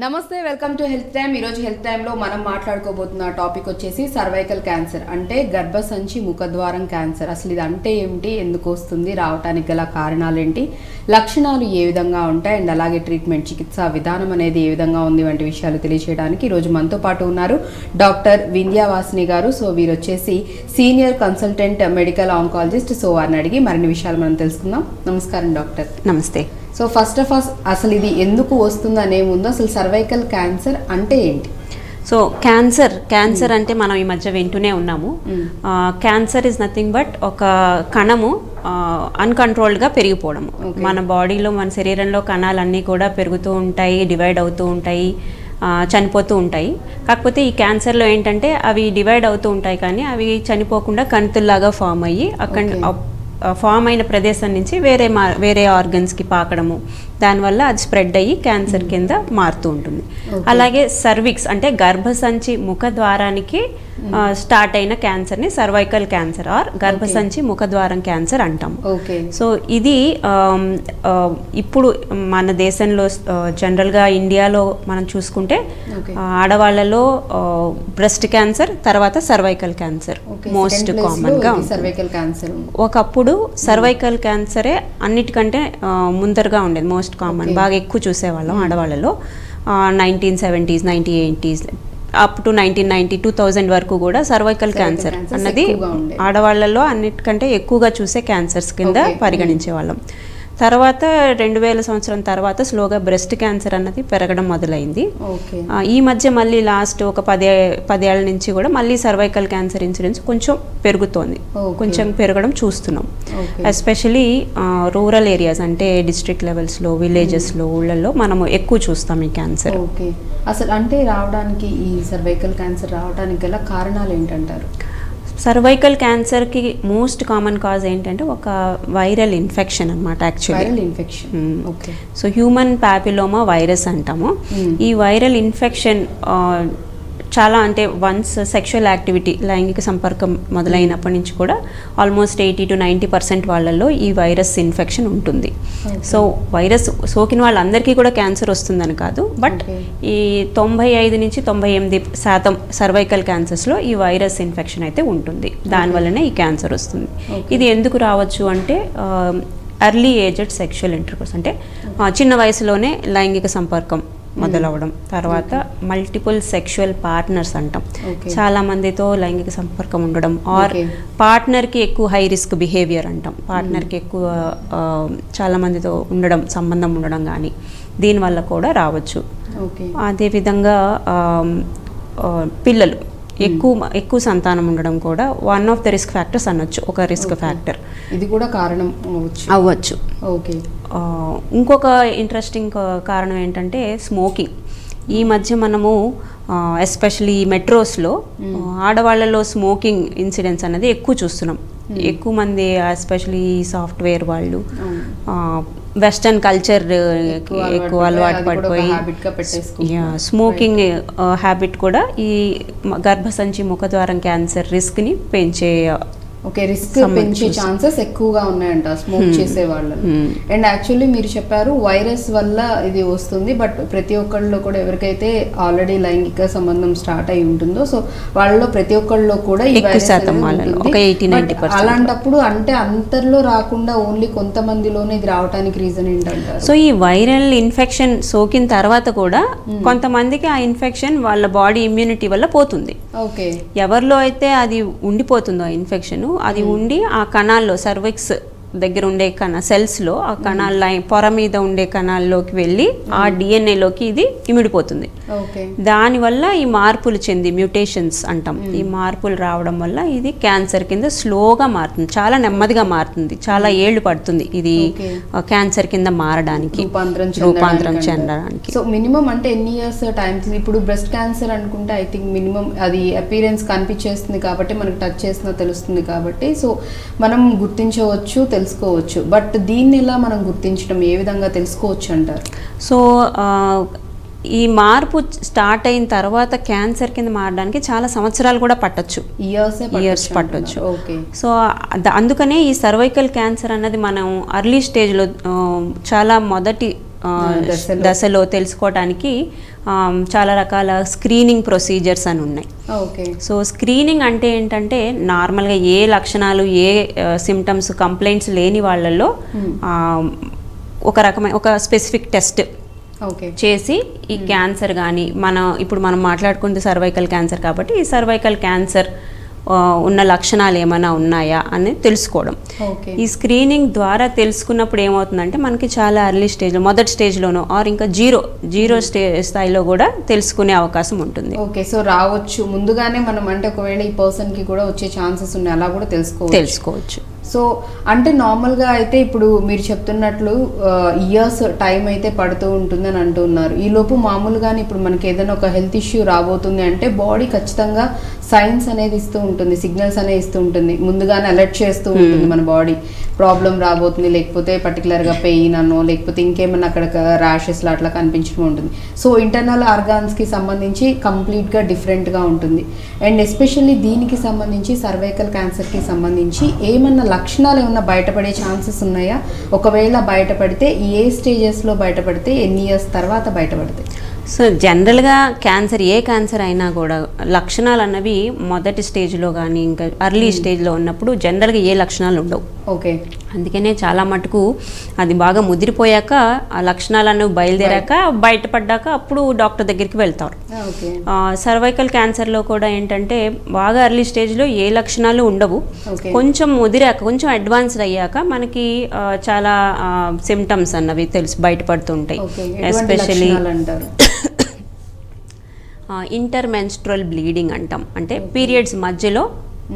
నమస్తే welcome to health time ఈ రోజు హెల్త్ టైమ్ లో మనం మాట్లాడుకోబోతున్న టాపిక్ వచ్చేసి సర్వైకల్ క్యాన్సర్ అంటే గర్భసంచి ముఖద్వారం క్యాన్సర్ అసలు ఇది అంటే ఏంటి ఎందుకు వస్తుంది రావడానికి గల కారణాలు ఏంటి లక్షణాలు ఏ విధంగా ఉంటాయి అండ్ అలాగే ట్రీట్మెంట్ చికిత్సా విధానం అనేది ఏ విధంగా ఉంది వంటి విషయాలు తెలియజేయడానికి ఈ రోజు మనతో పాటు ఉన్నారు డాక్టర్ వింధ్యావాసిని గారు సో వీరు వచ్చేసి senior consultant medical oncologist so వారిని అడిగి మరిన్ని విషయాలు మనం తెలుసుకుందాం నమస్కారం డాక్టర్ నమస్తే సో ఫస్ట్ ఆఫ్ ఆల్ అసలు ఇది ఎందుకు వస్తుందనే ముందు అసలు సర్వైకల్ క్యాన్సర్ అంటే ఏంటి సో క్యాన్సర్ అంటే మనం ఈ మధ్య వింటూనే ఉన్నాము క్యాన్సర్ ఇస్ నథింగ్ బట్ ఒక కణము అన్కంట్రోల్డ్గా పెరిగిపోవడము మన బాడీలో మన శరీరంలో కణాలన్నీ కూడా పెరుగుతూ ఉంటాయి డివైడ్ అవుతూ ఉంటాయి చనిపోతూ ఉంటాయి కాకపోతే ఈ క్యాన్సర్లో ఏంటంటే అవి డివైడ్ అవుతూ ఉంటాయి కానీ అవి చనిపోకుండా కణుతుల్లాగా ఫామ్ అయ్యి అక్కడ ఫామ్ అయిన ప్రదేశం నుంచి వేరే ఆర్గన్స్కి పాకడము దానివల్ల అది స్ప్రెడ్ అయ్యి క్యాన్సర్ కింద మారుతూ ఉంటుంది అలాగే సర్విక్స్ అంటే గర్భసంచి ముఖద్వారానికి స్టార్ట్ అయిన క్యాన్సర్ని సర్వైకల్ క్యాన్సర్ ఆర్ గర్భసంచి ముఖద్వారం క్యాన్సర్ అంటాము సో ఇది ఇప్పుడు మన దేశంలో జనరల్గా ఇండియాలో మనం చూసుకుంటే ఆడవాళ్ళలో బ్రెస్ట్ క్యాన్సర్ తర్వాత సర్వైకల్ క్యాన్సర్ మోస్ట్ కామన్గా ఉంటుంది ఒకప్పుడు సర్వైకల్ క్యాన్సరే అన్నిటికంటే ముందరగా ఉండేది మోస్ట్ కామన్ బాగా ఎక్కువ చూసేవాళ్ళం ఆడవాళ్ళలో 1970s 1980s అప్ టు 1990 2000 వరకు కూడా సర్వైకల్ క్యాన్సర్ అన్నది ఆడవాళ్ళలో అన్నిటికంటే ఎక్కువగా చూసే క్యాన్సర్స్ కింద పరిగణించేవాళ్ళం తర్వాత 2000 సంవత్సరం తర్వాత స్లోగా బ్రెస్ట్ క్యాన్సర్ అన్నది పెరగడం మొదలైంది ఈ మధ్య మళ్ళీ లాస్ట్ ఒక 10 ఏళ్ళ నుంచి కూడా మళ్ళీ సర్వైకల్ క్యాన్సర్ ఇన్సిడెన్స్ కొంచెం పెరుగుతోంది కొంచెం పెరగడం చూస్తున్నాం ఎస్పెషలీ రూరల్ ఏరియాస్ అంటే డిస్ట్రిక్ట్ లెవెల్స్లో విలేజెస్లో ఊళ్ళల్లో మనము ఎక్కువ చూస్తాం ఈ క్యాన్సర్ అసలు అంటే రావడానికి ఈ సర్వైకల్ క్యాన్సర్ రావడానికి గల కారణాలు ఏంటంటారు సర్వైకల్ క్యాన్సర్కి మోస్ట్ కామన్ కాజ్ ఏంటంటే ఒక వైరల్ ఇన్ఫెక్షన్ అనమాట actually so human papilloma virus అంటాము ఈ వైరల్ ఇన్ఫెక్షన్ చాలా అంటే వన్స్ సెక్షువల్ యాక్టివిటీ లైంగిక సంపర్కం మొదలైనప్పటి నుంచి కూడా ఆల్మోస్ట్ 80 to 90% వాళ్ళల్లో ఈ వైరస్ ఇన్ఫెక్షన్ ఉంటుంది సో వైరస్ సోకిన వాళ్ళందరికీ కూడా క్యాన్సర్ వస్తుందని కాదు బట్ ఈ 95 నుంచి 98% సర్వైకల్ క్యాన్సర్స్లో ఈ వైరస్ ఇన్ఫెక్షన్ అయితే ఉంటుంది దానివల్లనే ఈ క్యాన్సర్ వస్తుంది ఇది ఎందుకు రావచ్చు అంటే ఎర్లీ ఏజ్డ్ సెక్షువల్ ఇంటర్కోర్స్ అంటే చిన్న వయసులోనే లైంగిక సంపర్కం మొదలవడం తర్వాత మల్టిపుల్ సెక్షువల్ పార్ట్నర్స్ అంటాం చాలా మందితో లైంగిక సంపర్కం ఉండడం ఆర్ పార్ట్నర్కి ఎక్కువ హై రిస్క్ బిహేవియర్ అంటాం పార్ట్నర్కి ఎక్కువ చాలా మందితో ఉండడం సంబంధం ఉండడం కానీ దీనివల్ల కూడా రావచ్చు అదేవిధంగా పిల్లలు ఎక్కువ సంతానం ఉండడం కూడా one of the risk factors అనొచ్చు ఒక రిస్క్ ఫ్యాక్టర్ ఇది కూడా కారణం అవ్వచ్చు ఇంకొక ఇంట్రెస్టింగ్ కారణం ఏంటంటే స్మోకింగ్ ఈ మధ్య మనము ఎస్పెషలీ మెట్రోస్లో ఆడవాళ్ళలో స్మోకింగ్ ఇన్సిడెంట్స్ అనేది ఎక్కువ చూస్తున్నాం ఎక్కువ మంది ఎస్పెషలీ సాఫ్ట్వేర్ వాళ్ళు వెస్టర్న్ కల్చర్ ఎక్కువ అలవాటు పడిపోయి స్మోకింగ్ హ్యాబిట్ కూడా ఈ గర్భసంచి ముఖద్వారం క్యాన్సర్ రిస్క్ని పెంచే రిస్క్ పెంచే ఛాన్సెస్ ఎక్కువగా ఉన్నాయంట స్మోక్ చేసే వాళ్ళు అండ్ యాక్చువల్లీ మీరు చెప్పారు వైరస్ వల్ల ఇది వస్తుంది బట్ ప్రతి ఒక్కళ్ళలో కూడా ఎవరికైతే ఆల్రెడీ లైంగిక సంబంధం స్టార్ట్ అయి ఉంటుందో సో వాళ్ళలో ప్రతి ఒక్కళ్ళలో కూడా ఈ వైరస్ అలాంటప్పుడు అంటే అంతర్లో రాకుండా ఓన్లీ కొంతమందిలోనే ఇది రావడానికి రీజన్ ఏంటంటారు సో ఈ వైరల్ ఇన్ఫెక్షన్ సోకిన తర్వాత కూడా కొంతమందికి ఆ ఇన్ఫెక్షన్ వాళ్ళ బాడీ ఇమ్యూనిటీ వల్ల పోతుంది ఎవరిలో అయితే అది ఉండిపోతుందో ఇన్ఫెక్షన్ అది ఉండి ఆ కణాల్లో సర్విక్స్ దగ్గర ఉండే సెల్స్లో ఆ కణాల పొర మీద ఉండే కణాల్లోకి వెళ్ళి ఆ డిఎన్ఏలోకి ఇది ఇమిడిపోతుంది దానివల్ల ఈ మార్పులు చెంది మ్యూటేషన్స్ అంటాం ఈ మార్పులు రావడం వల్ల ఇది క్యాన్సర్ కింద స్లోగా మారుతుంది చాలా నెమ్మదిగా మారుతుంది చాలా ఏళ్ళు పడుతుంది ఇది క్యాన్సర్ కింద మారడానికి రూపాంతరం చెందడానికి సో మినిమం అంటే ఎన్ని ఇయర్స్ టైం ఇప్పుడు బ్రెస్ట్ క్యాన్సర్ అనుకుంటే ఐ థింక్ మినిమం అది అపీరెన్స్ కనిపించేస్తుంది కాబట్టి మనకు టచ్ చేసినా తెలుస్తుంది కాబట్టి సో మనం గుర్తించవచ్చు తెలుసుకోవచ్చు బట్ దీన్ని ఎలా మనం గుర్తించడం ఏ విధంగా తెలుసుకోవచ్చు అంటారు సో ఈ మార్పు స్టార్ట్ అయిన తర్వాత క్యాన్సర్ కింద మారడానికి చాలా సంవత్సరాలు కూడా పట్టొచ్చు ఇయర్స్ పట్టొచ్చు సో అందుకనే ఈ సర్వైకల్ క్యాన్సర్ అన్నది మనం అర్లీ స్టేజ్లో చాలా మొదటి దశలో తెలుసుకోవడానికి చాలా రకాల స్క్రీనింగ్ ప్రొసీజర్స్ అని ఉన్నాయి. సో స్క్రీనింగ్ అంటే ఏంటంటే నార్మల్గా ఏ లక్షణాలు ఏ సిమ్టమ్స్ కంప్లైంట్స్ లేని వాళ్ళల్లో ఒక స్పెసిఫిక్ టెస్ట్ చేసి ఈ క్యాన్సర్ కానీ ఇప్పుడు మనం మాట్లాడుకుంటే సర్వైకల్ క్యాన్సర్ కాబట్టి ఈ సర్వైకల్ క్యాన్సర్ ఉన్న లక్షణాలు ఏమైనా ఉన్నాయా అని తెలుసుకోవడం. ఈ స్క్రీనింగ్ ద్వారా తెలుసుకున్నప్పుడు ఏమవుతుందంటే మనకి చాలా ఎర్లీ స్టేజ్లో మొదటి స్టేజ్లోనో ఆర్ ఇంకా జీరో స్థాయిలో కూడా తెలుసుకునే అవకాశం ఉంటుంది. ఓకే, సో రావచ్చు ముందుగానే మనం అంటే ఒకవేళ ఈ పర్సన్కి కూడా వచ్చే ఛాన్సెస్ ఉన్నాయి అలా కూడా తెలుసుకోవచ్చు. సో అంటే నార్మల్గా అయితే ఇప్పుడు మీరు చెప్తున్నట్లు ఇయర్స్ టైం అయితే పడుతూ ఉంటుందని అంటున్నారు. ఈలోపు మామూలుగానే ఇప్పుడు మనకి ఏదైనా ఒక హెల్త్ ఇష్యూ రాబోతుంది అంటే బాడీ ఖచ్చితంగా సైన్స్ అనేది ఇస్తూ ఉంటుంది, సిగ్నల్స్ అనేది ఇస్తూ ఉంటుంది, ముందుగానే అలర్ట్ చేస్తూ ఉంటుంది మన బాడీ ప్రాబ్లం రాబోతుంది, లేకపోతే పర్టికులర్గా పెయిన్ అనో లేకపోతే ఇంకేమన్నా అక్కడ ర్యాషెస్లో అట్లా కనిపించడం ఉంటుంది. సో ఇంటర్నల్ ఆర్గాన్స్కి సంబంధించి కంప్లీట్గా డిఫరెంట్గా ఉంటుంది. అండ్ ఎస్పెషల్లీ దీనికి సంబంధించి సర్వైకల్ క్యాన్సర్కి సంబంధించి ఏమన్నా లక్షణాలు ఏమన్నా బయటపడే ఛాన్సెస్ ఉన్నాయా? ఒకవేళ బయటపడితే ఏ స్టేజెస్లో బయటపడితే ఎన్ని ఇయర్స్ తర్వాత బయటపడతాయి? సో జనరల్గా ఏ క్యాన్సర్ అయినా కూడా లక్షణాలు అన్నవి మొదటి స్టేజ్లో కానీ ఇంకా ఎర్లీ స్టేజ్లో ఉన్నప్పుడు జనరల్గా ఏ లక్షణాలు ఉండవు. ఓకే, అందుకనే చాలా మటుకు అది బాగా ముదిరిపోయాక ఆ లక్షణాలను బయలుదేరాక బయటపడ్డాక అప్పుడు డాక్టర్ దగ్గరికి వెళ్తారు. సర్వైకల్ క్యాన్సర్లో కూడా ఏంటంటే బాగా ఎర్లీ స్టేజ్లో ఏ లక్షణాలు ఉండవు, కొంచెం ముదిరాక కొంచెం అడ్వాన్స్డ్ అయ్యాక మనకి చాలా సిమ్టమ్స్ అన్నవి బయటపడుతుంటాయి. ఎస్పెషల్లీ ఇంటర్మెన్స్ట్రల్ బ్లీడింగ్ అంటాం, అంటే పీరియడ్స్ మధ్యలో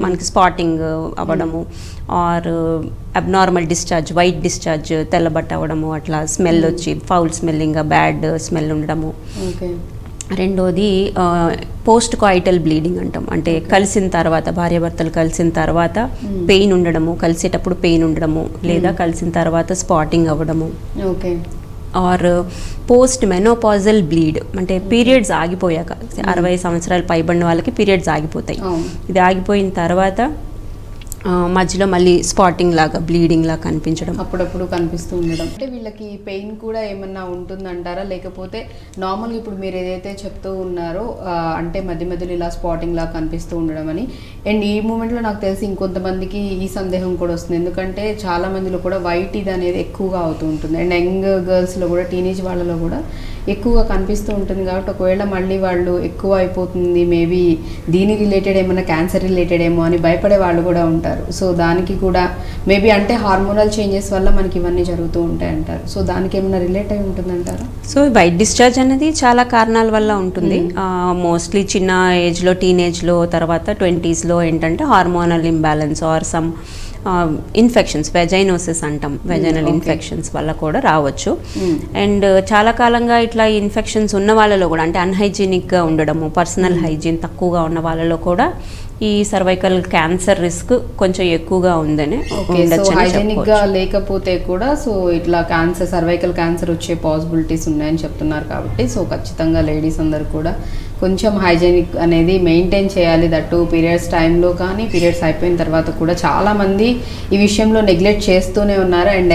మనకి స్పాటింగ్ అవ్వడము or abnormal discharge, white discharge, తెల్లబట్ట అవ్వడము, అట్లా స్మెల్ వచ్చి ఫౌల్ స్మెల్లింగ్, బ్యాడ్ స్మెల్ ఉండడము. రెండోది పోస్ట్ కాయిటల్ బ్లీడింగ్ అంటాం, అంటే కలిసిన తర్వాత భార్యాభర్తలు కలిసిన తర్వాత పెయిన్ ఉండడము, కలిసేటప్పుడు పెయిన్ ఉండడము, లేదా కలిసిన తర్వాత స్పాటింగ్ అవ్వడము. ఆర్ పోస్ట్ మెనోపాజల్ బ్లీడ్, అంటే పీరియడ్స్ ఆగిపోయాక 60 సంవత్సరాలు పైబడిన వాళ్ళకి పీరియడ్స్ ఆగిపోతాయి. ఇది ఆగిపోయిన తర్వాత మధ్యలో మళ్ళీ స్పాటింగ్ లాగా బ్లీడింగ్ లాగా కనిపించడం, అప్పుడప్పుడు కనిపిస్తూ ఉండడం. అంటే వీళ్ళకి పెయిన్ కూడా ఏమన్నా ఉంటుందంటారా, లేకపోతే నార్మల్గా ఇప్పుడు మీరు ఏదైతే చెప్తూ ఉన్నారో అంటే మధ్య మధ్యలో ఇలా స్పాటింగ్ లాగా కనిపిస్తూ ఉండడం అని. అండ్ ఈ మూమెంట్లో నాకు తెలిసి ఇంకొంతమందికి ఈ సందేహం కూడా వస్తుంది, ఎందుకంటే చాలా మందిలో కూడా వైట్ ఇది అనేది ఎక్కువగా అవుతూ ఉంటుంది. అండ్ యంగ్ గర్ల్స్లో కూడా టీనేజ్ వాళ్ళలో కూడా ఎక్కువగా కనిపిస్తూ ఉంటుంది. కాబట్టి ఒకవేళ మళ్ళీ వాళ్ళు ఎక్కువ అయిపోతుంది, మేబీ దీని రిలేటెడ్ ఏమైనా క్యాన్సర్ రిలేటెడ్ ఏమో అని భయపడే వాళ్ళు కూడా ఉంటారు. సో దానికి కూడా మేబీ అంటే హార్మోనల్ చేంజెస్ వల్ల మనకి ఇవన్నీ జరుగుతూ ఉంటాయి అంటారు. సో దానికి ఏమైనా రిలేట్ అయి ఉంటుందంటారా? సో వైట్ డిశ్చార్జ్ అనేది చాలా కారణాల వల్ల ఉంటుంది. మోస్ట్లీ చిన్న ఏజ్లో, టీనేజ్లో, తర్వాత 20s ఏంటంటే hormonal imbalance or some infections, vaginosis అంటాం, వెజైనల్ ఇన్ఫెక్షన్స్ వల్ల కూడా రావచ్చు. అండ్ చాలా కాలంగా ఇట్లా ఇన్ఫెక్షన్స్ ఉన్న వాళ్ళలో కూడా, అంటే అన్హైజీనిక్గా ఉండడము, పర్సనల్ హైజీన్ తక్కువగా ఉన్న వాళ్ళలో కూడా ఈ సర్వైకల్ క్యాన్సర్ రిస్క్ కొంచెం ఎక్కువగా ఉందని హైజీనిక్గా లేకపోతే కూడా సో ఇట్లా క్యాన్సర్, సర్వైకల్ క్యాన్సర్ వచ్చే పాసిబిలిటీస్ ఉన్నాయని చెప్తున్నారు. కాబట్టి సో ఖచ్చితంగా లేడీస్ అందరు కూడా కొంచెం హైజీనిక్ అనేది మెయింటైన్ చేయాలి. దట్టు పీరియడ్స్ టైంలో కానీ పీరియడ్స్ అయిపోయిన తర్వాత కూడా చాలామంది ఈ విషయంలో నెగ్లెక్ట్ చేస్తూనే ఉన్నారు. అండ్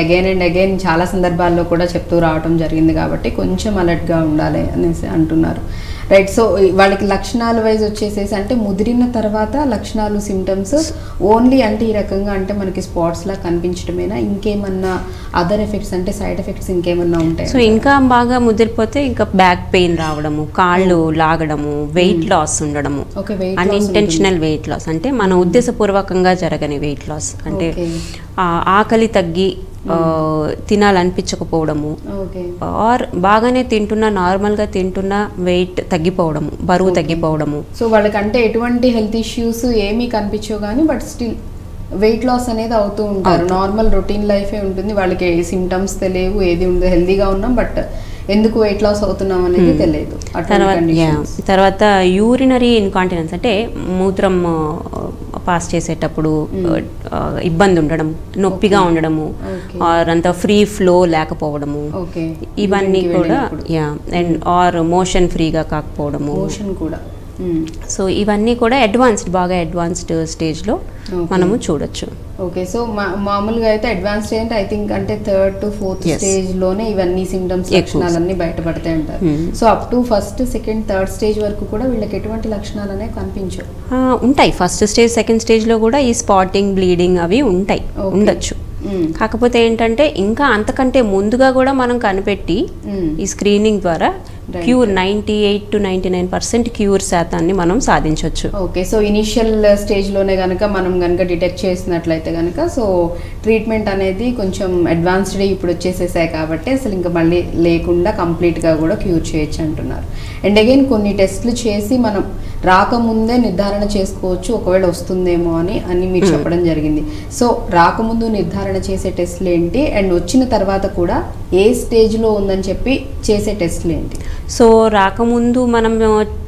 అగైన్ చాలా సందర్భాల్లో కూడా చెప్తూ రావడం జరిగింది. కాబట్టి కొంచెం అలర్ట్గా ఉండాలి అనేసి అంటున్నారు. రైట్, సో వాళ్ళకి లక్షణాలు వైజ్ వచ్చేసేసి అంటే ముదిరిన తర్వాత లక్షణాలు, సిమ్టమ్స్ ఓన్లీ అంటే ఈ రకంగా అంటే మనకి స్పాట్స్ లా కనిపించడమేనా, ఇంకేమన్నా అదర్ ఎఫెక్ట్స్ అంటే సైడ్ ఎఫెక్ట్స్ ఇంకేమన్నా ఉంటాయి? సో ఇంకా బాగా ముదిరిపోతే ఇంకా బ్యాక్ పెయిన్ రావడము, కాళ్ళు లాగడము, వెయిట్ లాస్ ఉండడము, అన్ఇంటెన్షనల్ వెయిట్ లాస్, అంటే మన ఉద్దేశపూర్వకంగా జరగని వెయిట్ లాస్, అంటే ఆకలి తగ్గి తినాలనిపించకపోవడము, ఆర్ బాగానే తింటున్నా, నార్మల్గా తింటున్నా వెయిట్ తగ్గిపోవడము, బరువు తగ్గిపోవడము. సో వాళ్ళకంటే ఎటువంటి హెల్త్ ఇష్యూస్ ఏమీ కనిపించవు కానీ బట్ స్టిల్ వెయిట్ లాస్ అనేది అవుతూ ఉంటారు. నార్మల్ రొటీన్ లైఫే ఉంటుంది, వాళ్ళకి సిమ్టమ్స్ తెలియవు, ఏది ఉండదు, హెల్దీగా ఉన్నాం బట్ ఎందుకు వెయిట్ లాస్ అవుతున్నాం అనేది తెలియదు. తర్వాత యూరినరీ ఇన్కాంటినెన్స్, అంటే మూత్రం పాస్ చేసేటప్పుడు ఇబ్బంది ఉండడం, నొప్పిగా ఉండడము, అంత ఫ్రీ ఫ్లో లేకపోవడము, ఇవన్నీ కూడా. అండ్ ఆర్ మోషన్ ఫ్రీగా కాకపోవడము, సో ఇవన్నీ కూడా బాగా అడ్వాన్స్డ్ స్టేజ్లో మనము చూడొచ్చు. ఓకే, సో మామూలుగా అయితే అడ్వాన్స్ స్టేజ్ అంటే ఐ థింక్ అంటే 3rd to 4th స్టేజ్ లోనే ఇవన్నీ సిమ్టమ్స్ లక్షణాలన్నీ బయటపడతాయి అంటారు. So up to 1st, 2nd, 3rd stage వరకు కూడా వీళ్ళకి ఎటువంటి లక్షణాలు అనేవి కనిపించవు? ఉంటాయి. 1st స్టేజ్ 2nd స్టేజ్లో కూడా ఈ స్పాటింగ్, బ్లీడింగ్ అవి ఉంటాయి, ఉండొచ్చు. కాకపోతే ఏంటంటే ఇంకా అంతకంటే ముందుగా కూడా మనం కనిపెట్టి ఈ స్క్రీనింగ్ ద్వారా క్యూర్ 98 to 99% క్యూర్ శాతాన్ని మనం సాధించవచ్చు. ఓకే, సో ఇనిషియల్ స్టేజ్లోనే కనుక మనం కనుక డిటెక్ట్ చేసినట్లయితే కనుక సో ట్రీట్మెంట్ అనేది కొంచెం అడ్వాన్స్డ్ ఇప్పుడు వచ్చేసేసాయి కాబట్టి అసలు ఇంకా మళ్ళీ లేకుండా కంప్లీట్గా కూడా క్యూర్ చేయొచ్చు అంటున్నారు. అండ్ అగైన్ కొన్ని టెస్ట్లు చేసి మనం రాకముందే నిర్ధారణ చేసుకోవచ్చు ఒకవేళ వస్తుందేమో అని మీరు చెప్పడం జరిగింది. సో రాకముందు నిర్ధారణ చేసే టెస్ట్లు ఏంటి, అండ్ వచ్చిన తర్వాత కూడా ఏ స్టేజ్లో ఉందని చెప్పి చేసే టెస్ట్లు ఏంటి? సో రాకముందు మనం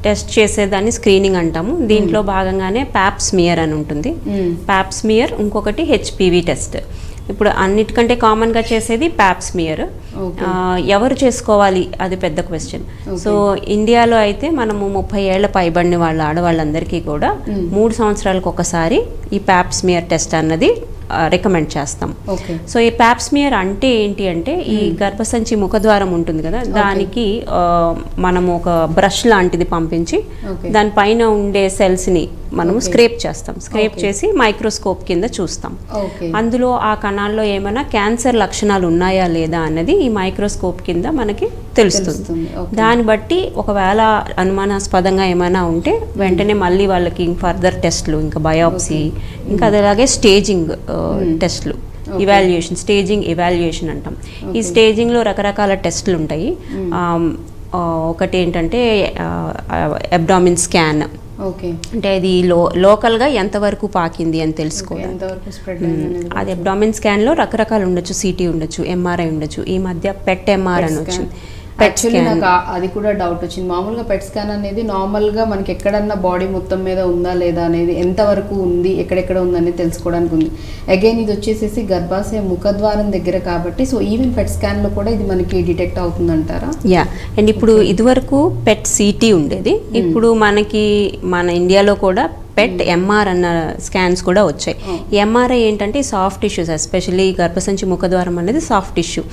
టెస్ట్ చేసేదాన్ని స్క్రీనింగ్ అంటాము. దీంట్లో భాగంగానే ప్యాప్స్మియర్ అని ఉంటుంది. ప్యాప్స్మియర్, ఇంకొకటి హెచ్పివి టెస్ట్. ఇప్పుడు అన్నిటికంటే కామన్గా చేసేది ప్యాప్స్మియర్. ఎవరు చేసుకోవాలి అది పెద్ద క్వశ్చన్. సో ఇండియాలో అయితే మనము 30 ఏళ్ల పైబడిన వాళ్ళ ఆడవాళ్ళందరికీ కూడా 3 సంవత్సరాలకు ఒకసారి ఈ ప్యాప్స్మియర్ టెస్ట్ అన్నది రికమెండ్ చేస్తాం. సో ఈ ప్యాప్స్మియర్ అంటే ఏంటి అంటే ఈ గర్భసంచి ముఖద్వారం ఉంటుంది కదా, దానికి మనము ఒక బ్రష్ లాంటిది పంపించి దానిపైన ఉండే సెల్స్ని మనము స్క్రేప్ చేస్తాం. స్క్రేప్ చేసి మైక్రోస్కోప్ కింద చూస్తాం. అందులో ఆ కణాల్లో ఏమైనా క్యాన్సర్ లక్షణాలు ఉన్నాయా లేదా అన్నది ఈ మైక్రోస్కోప్ కింద మనకి తెలుస్తుంది. దాన్ని బట్టి ఒకవేళ అనుమానాస్పదంగా ఏమైనా ఉంటే వెంటనే మళ్ళీ వాళ్ళకి ఫర్దర్ టెస్ట్లు, ఇంకా బయాప్సీ, ఇంకా అలాగే స్టేజింగ్ టెస్ట్లు, ఇవాల్యుయేషన్, స్టేజింగ్ ఇవాల్యుయేషన్ అంటాం. ఈ స్టేజింగ్లో రకరకాల టెస్ట్లు ఉంటాయి. ఒకటి ఏంటంటే అబ్డామిన్ స్కాన్, అంటే అది లోకల్గా ఎంతవరకు పాకింది అని తెలుసుకోవడం. అది అబ్డామిన్ స్కాన్లో రకరకాలు ఉండొచ్చు, సిటీ ఉండొచ్చు, ఎంఆర్ఐ ఉండొచ్చు. ఈ మధ్య పెట్ ఎంఆర్ అని వచ్చింది. యాక్చువల్లీ నాకు అది కూడా డౌట్ వచ్చింది. మామూలుగా పెట్ స్కాన్ అనేది నార్మల్గా మనకి ఎక్కడన్నా బాడీ మొత్తం మీద ఉందా లేదా అనేది, ఎంతవరకు ఉంది, ఎక్కడెక్కడ ఉందని తెలుసుకోవడానికి ఉంది. అగైన్ ఇది వచ్చేసేసి గర్భాశయ ముఖద్వారం దగ్గర కాబట్టి సో ఈవెన్ పెట్ స్కాన్లో కూడా ఇది మనకి డిటెక్ట్ అవుతుందంటారా? అండ్ ఇప్పుడు ఇదివరకు పెట్ సిటీ ఉండేది, ఇప్పుడు మన ఇండియాలో కూడా పెట్ ఎంఆర్ అన్న స్కాన్స్ కూడా వచ్చాయి. ఎంఆర్ఐ ఏంటంటే సాఫ్ట్ టిష్యూస్, ఎస్పెషల్లీ గర్భసంచి ముఖద్వారం అనేది సాఫ్ట్ టిష్యూ.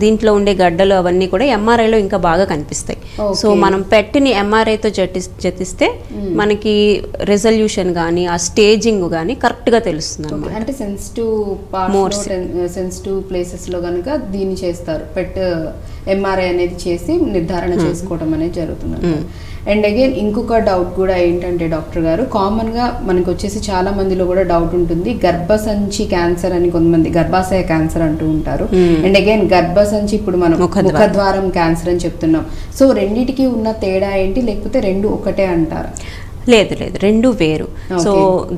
దీంట్లో ఉండే గడ్డలు అవన్నీ కూడా ఎంఆర్ఐలో ఇంకా బాగా కనిపిస్తాయి. సో మనం పెట్ని ఎంఆర్ఐతో జతిస్తే మనకి రెజల్యూషన్ కానీ ఆ స్టేజింగ్ కానీ కరెక్ట్గా తెలుస్తుంది అన్నమాట. అంటే సెన్సిటివ్ ప్లేసెస్లో కనుక దీన్ని చేస్తారు, పెట్ ఎంఆర్ఐ అనేది చేసి నిర్ధారణ చేసుకోవడం అనేది జరుగుతుంది. అండ్ అగైన్ ఇంకొక డౌట్ కూడా ఏంటంటే డాక్టర్ గారు, కామన్గా మనకు వచ్చేసి చాలా మందిలో కూడా డౌట్ ఉంటుంది, గర్భసంచి క్యాన్సర్ అని కొంతమంది గర్భాశయ క్యాన్సర్ అంటూ ఉంటారు. అండ్ అగైన్ గర్భసంచి ఇప్పుడు మనం ముఖద్వారం క్యాన్సర్ అని చెప్తున్నాం. సో రెండిటికి ఉన్న తేడా ఏంటి, లేకపోతే రెండు ఒకటే అంటారా? లేదు, రెండు వేరు. సో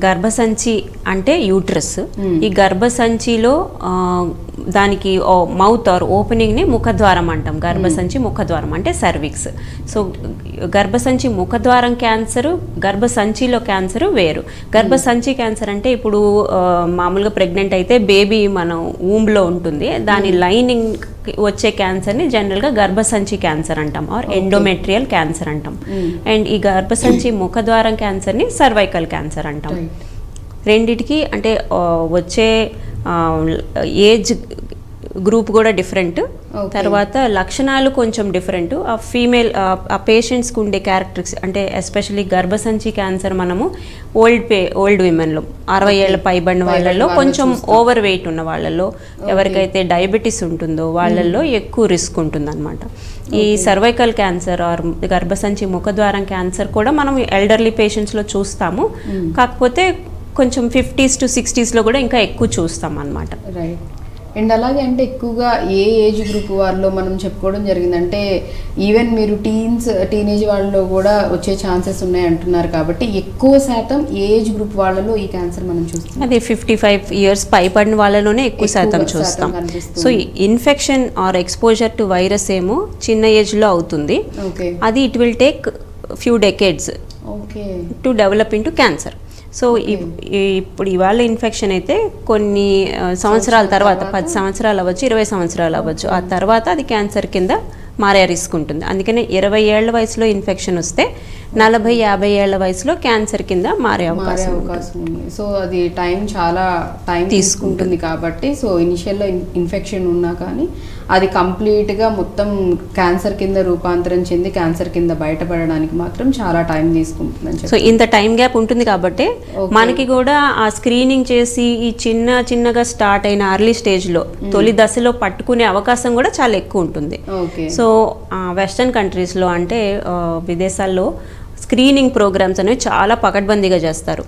గర్భసంచి అంటే యూట్రస్. ఈ గర్భసంచిలో దానికి మౌత్ ఆర్ ఓపెనింగ్ని ముఖద్వారం అంటాం. గర్భసంచి ముఖద్వారం అంటే సర్విక్స్. సో గర్భసంచి ముఖద్వారం క్యాన్సరు, గర్భసంచిలో క్యాన్సరు వేరు. గర్భసంచి క్యాన్సర్ అంటే ఇప్పుడు మామూలుగా ప్రెగ్నెంట్ అయితే బేబీ మనం ఊంబ్లో ఉంటుంది, దాని లైనింగ్ వచ్చే క్యాన్సర్ని జనరల్గా గర్భసంచి క్యాన్సర్ అంటాం, ఆర్ ఎండోమెట్రియల్ క్యాన్సర్ అంటాం. అండ్ ఈ గర్భసంచి ముఖద్వారం క్యాన్సర్ని సర్వైకల్ క్యాన్సర్ అంటాం. రెండిటికి అంటే వచ్చే ఏజ్ గ్రూప్ కూడా డిఫరెంట్, తర్వాత లక్షణాలు కొంచెం డిఫరెంట్. ఆ పేషెంట్స్కి ఉండే క్యారెక్టరిస్టిక్స్ అంటే ఎస్పెషల్లీ గర్భసంచి క్యాన్సర్ మనము ఓల్డ్ విమెన్లో 60 ఏళ్ల పైబడిన వాళ్ళల్లో, కొంచెం ఓవర్ వెయిట్ ఉన్న వాళ్ళల్లో, ఎవరికైతే డయాబెటీస్ ఉంటుందో వాళ్ళల్లో ఎక్కువ రిస్క్ ఉంటుంది అనమాట. ఈ సర్వైకల్ క్యాన్సర్ ఆర్ గర్భసంచి ముఖద్వారం క్యాన్సర్ కూడా మనం ఎల్డర్లీ పేషెంట్స్లో చూస్తాము, కాకపోతే కొంచెం 50s to 60sలో కూడా ఇంకా ఎక్కువ చూస్తాం అన్నమాట. రైట్. అండ్ అలాగే అంటే ఎక్కువగా ఏ ఏజ్ గ్రూప్ వాళ్ళలో మనం చెప్పుకోవడం జరిగిందంటే ఈవెన్ మీరు టీనేజ్ వాళ్ళలో కూడా వచ్చే ఛాన్సెస్ ఉన్నాయి అంటున్నారు కాబట్టి ఎక్కువ శాతం ఏ ఏజ్ గ్రూప్ వాళ్ళలో ఈ క్యాన్సర్ మనం చూస్తాం? అదే 55 years పైబడిన వాళ్ళలోనే ఎక్కువ శాతం చూస్తాం. So infection or exposure to virus ఏమో చిన్న ఏజ్లో అవుతుంది, అది it will take few decades to develop into cancer. So ఇప్పుడు ఇవాళ ఇన్ఫెక్షన్ అయితే కొన్ని సంవత్సరాల తర్వాత 10 సంవత్సరాలు అవ్వచ్చు, 20 సంవత్సరాలు అవ్వచ్చు, ఆ తర్వాత అది క్యాన్సర్ కింద మారే రిస్క్ ఉంటుంది. అందుకనే 20 ఏళ్ల వయసులో ఇన్ఫెక్షన్ వస్తే 40-50 ఏళ్ల వయసులో క్యాన్సర్ కింద మారే అవకాశం ఉంది. సో అది చాలా టైం తీసుకుంటుంది కాబట్టి సో ఇనిషియల్లో ఇన్ఫెక్షన్ ఉన్నా కానీ అది కంప్లీట్గా మొత్తం క్యాన్సర్ కింద రూపాంతరం చెంది క్యాన్సర్ కింద బయటపడడానికి మాత్రం చాలా టైం తీసుకుంటుంది. సో ఇంత టైం గ్యాప్ ఉంటుంది కాబట్టి మనకి కూడా ఆ స్క్రీనింగ్ చేసి ఈ చిన్నగా స్టార్ట్ అయిన అర్లీ స్టేజ్లో తొలి దశలో పట్టుకునే అవకాశం కూడా చాలా ఎక్కువ ఉంటుంది. సో వెస్టర్న్ కంట్రీస్లో అంటే విదేశాల్లో స్క్రీనింగ్ ప్రోగ్రామ్స్ అనేవి చాలా పకడ్బందీగా చేస్తారు.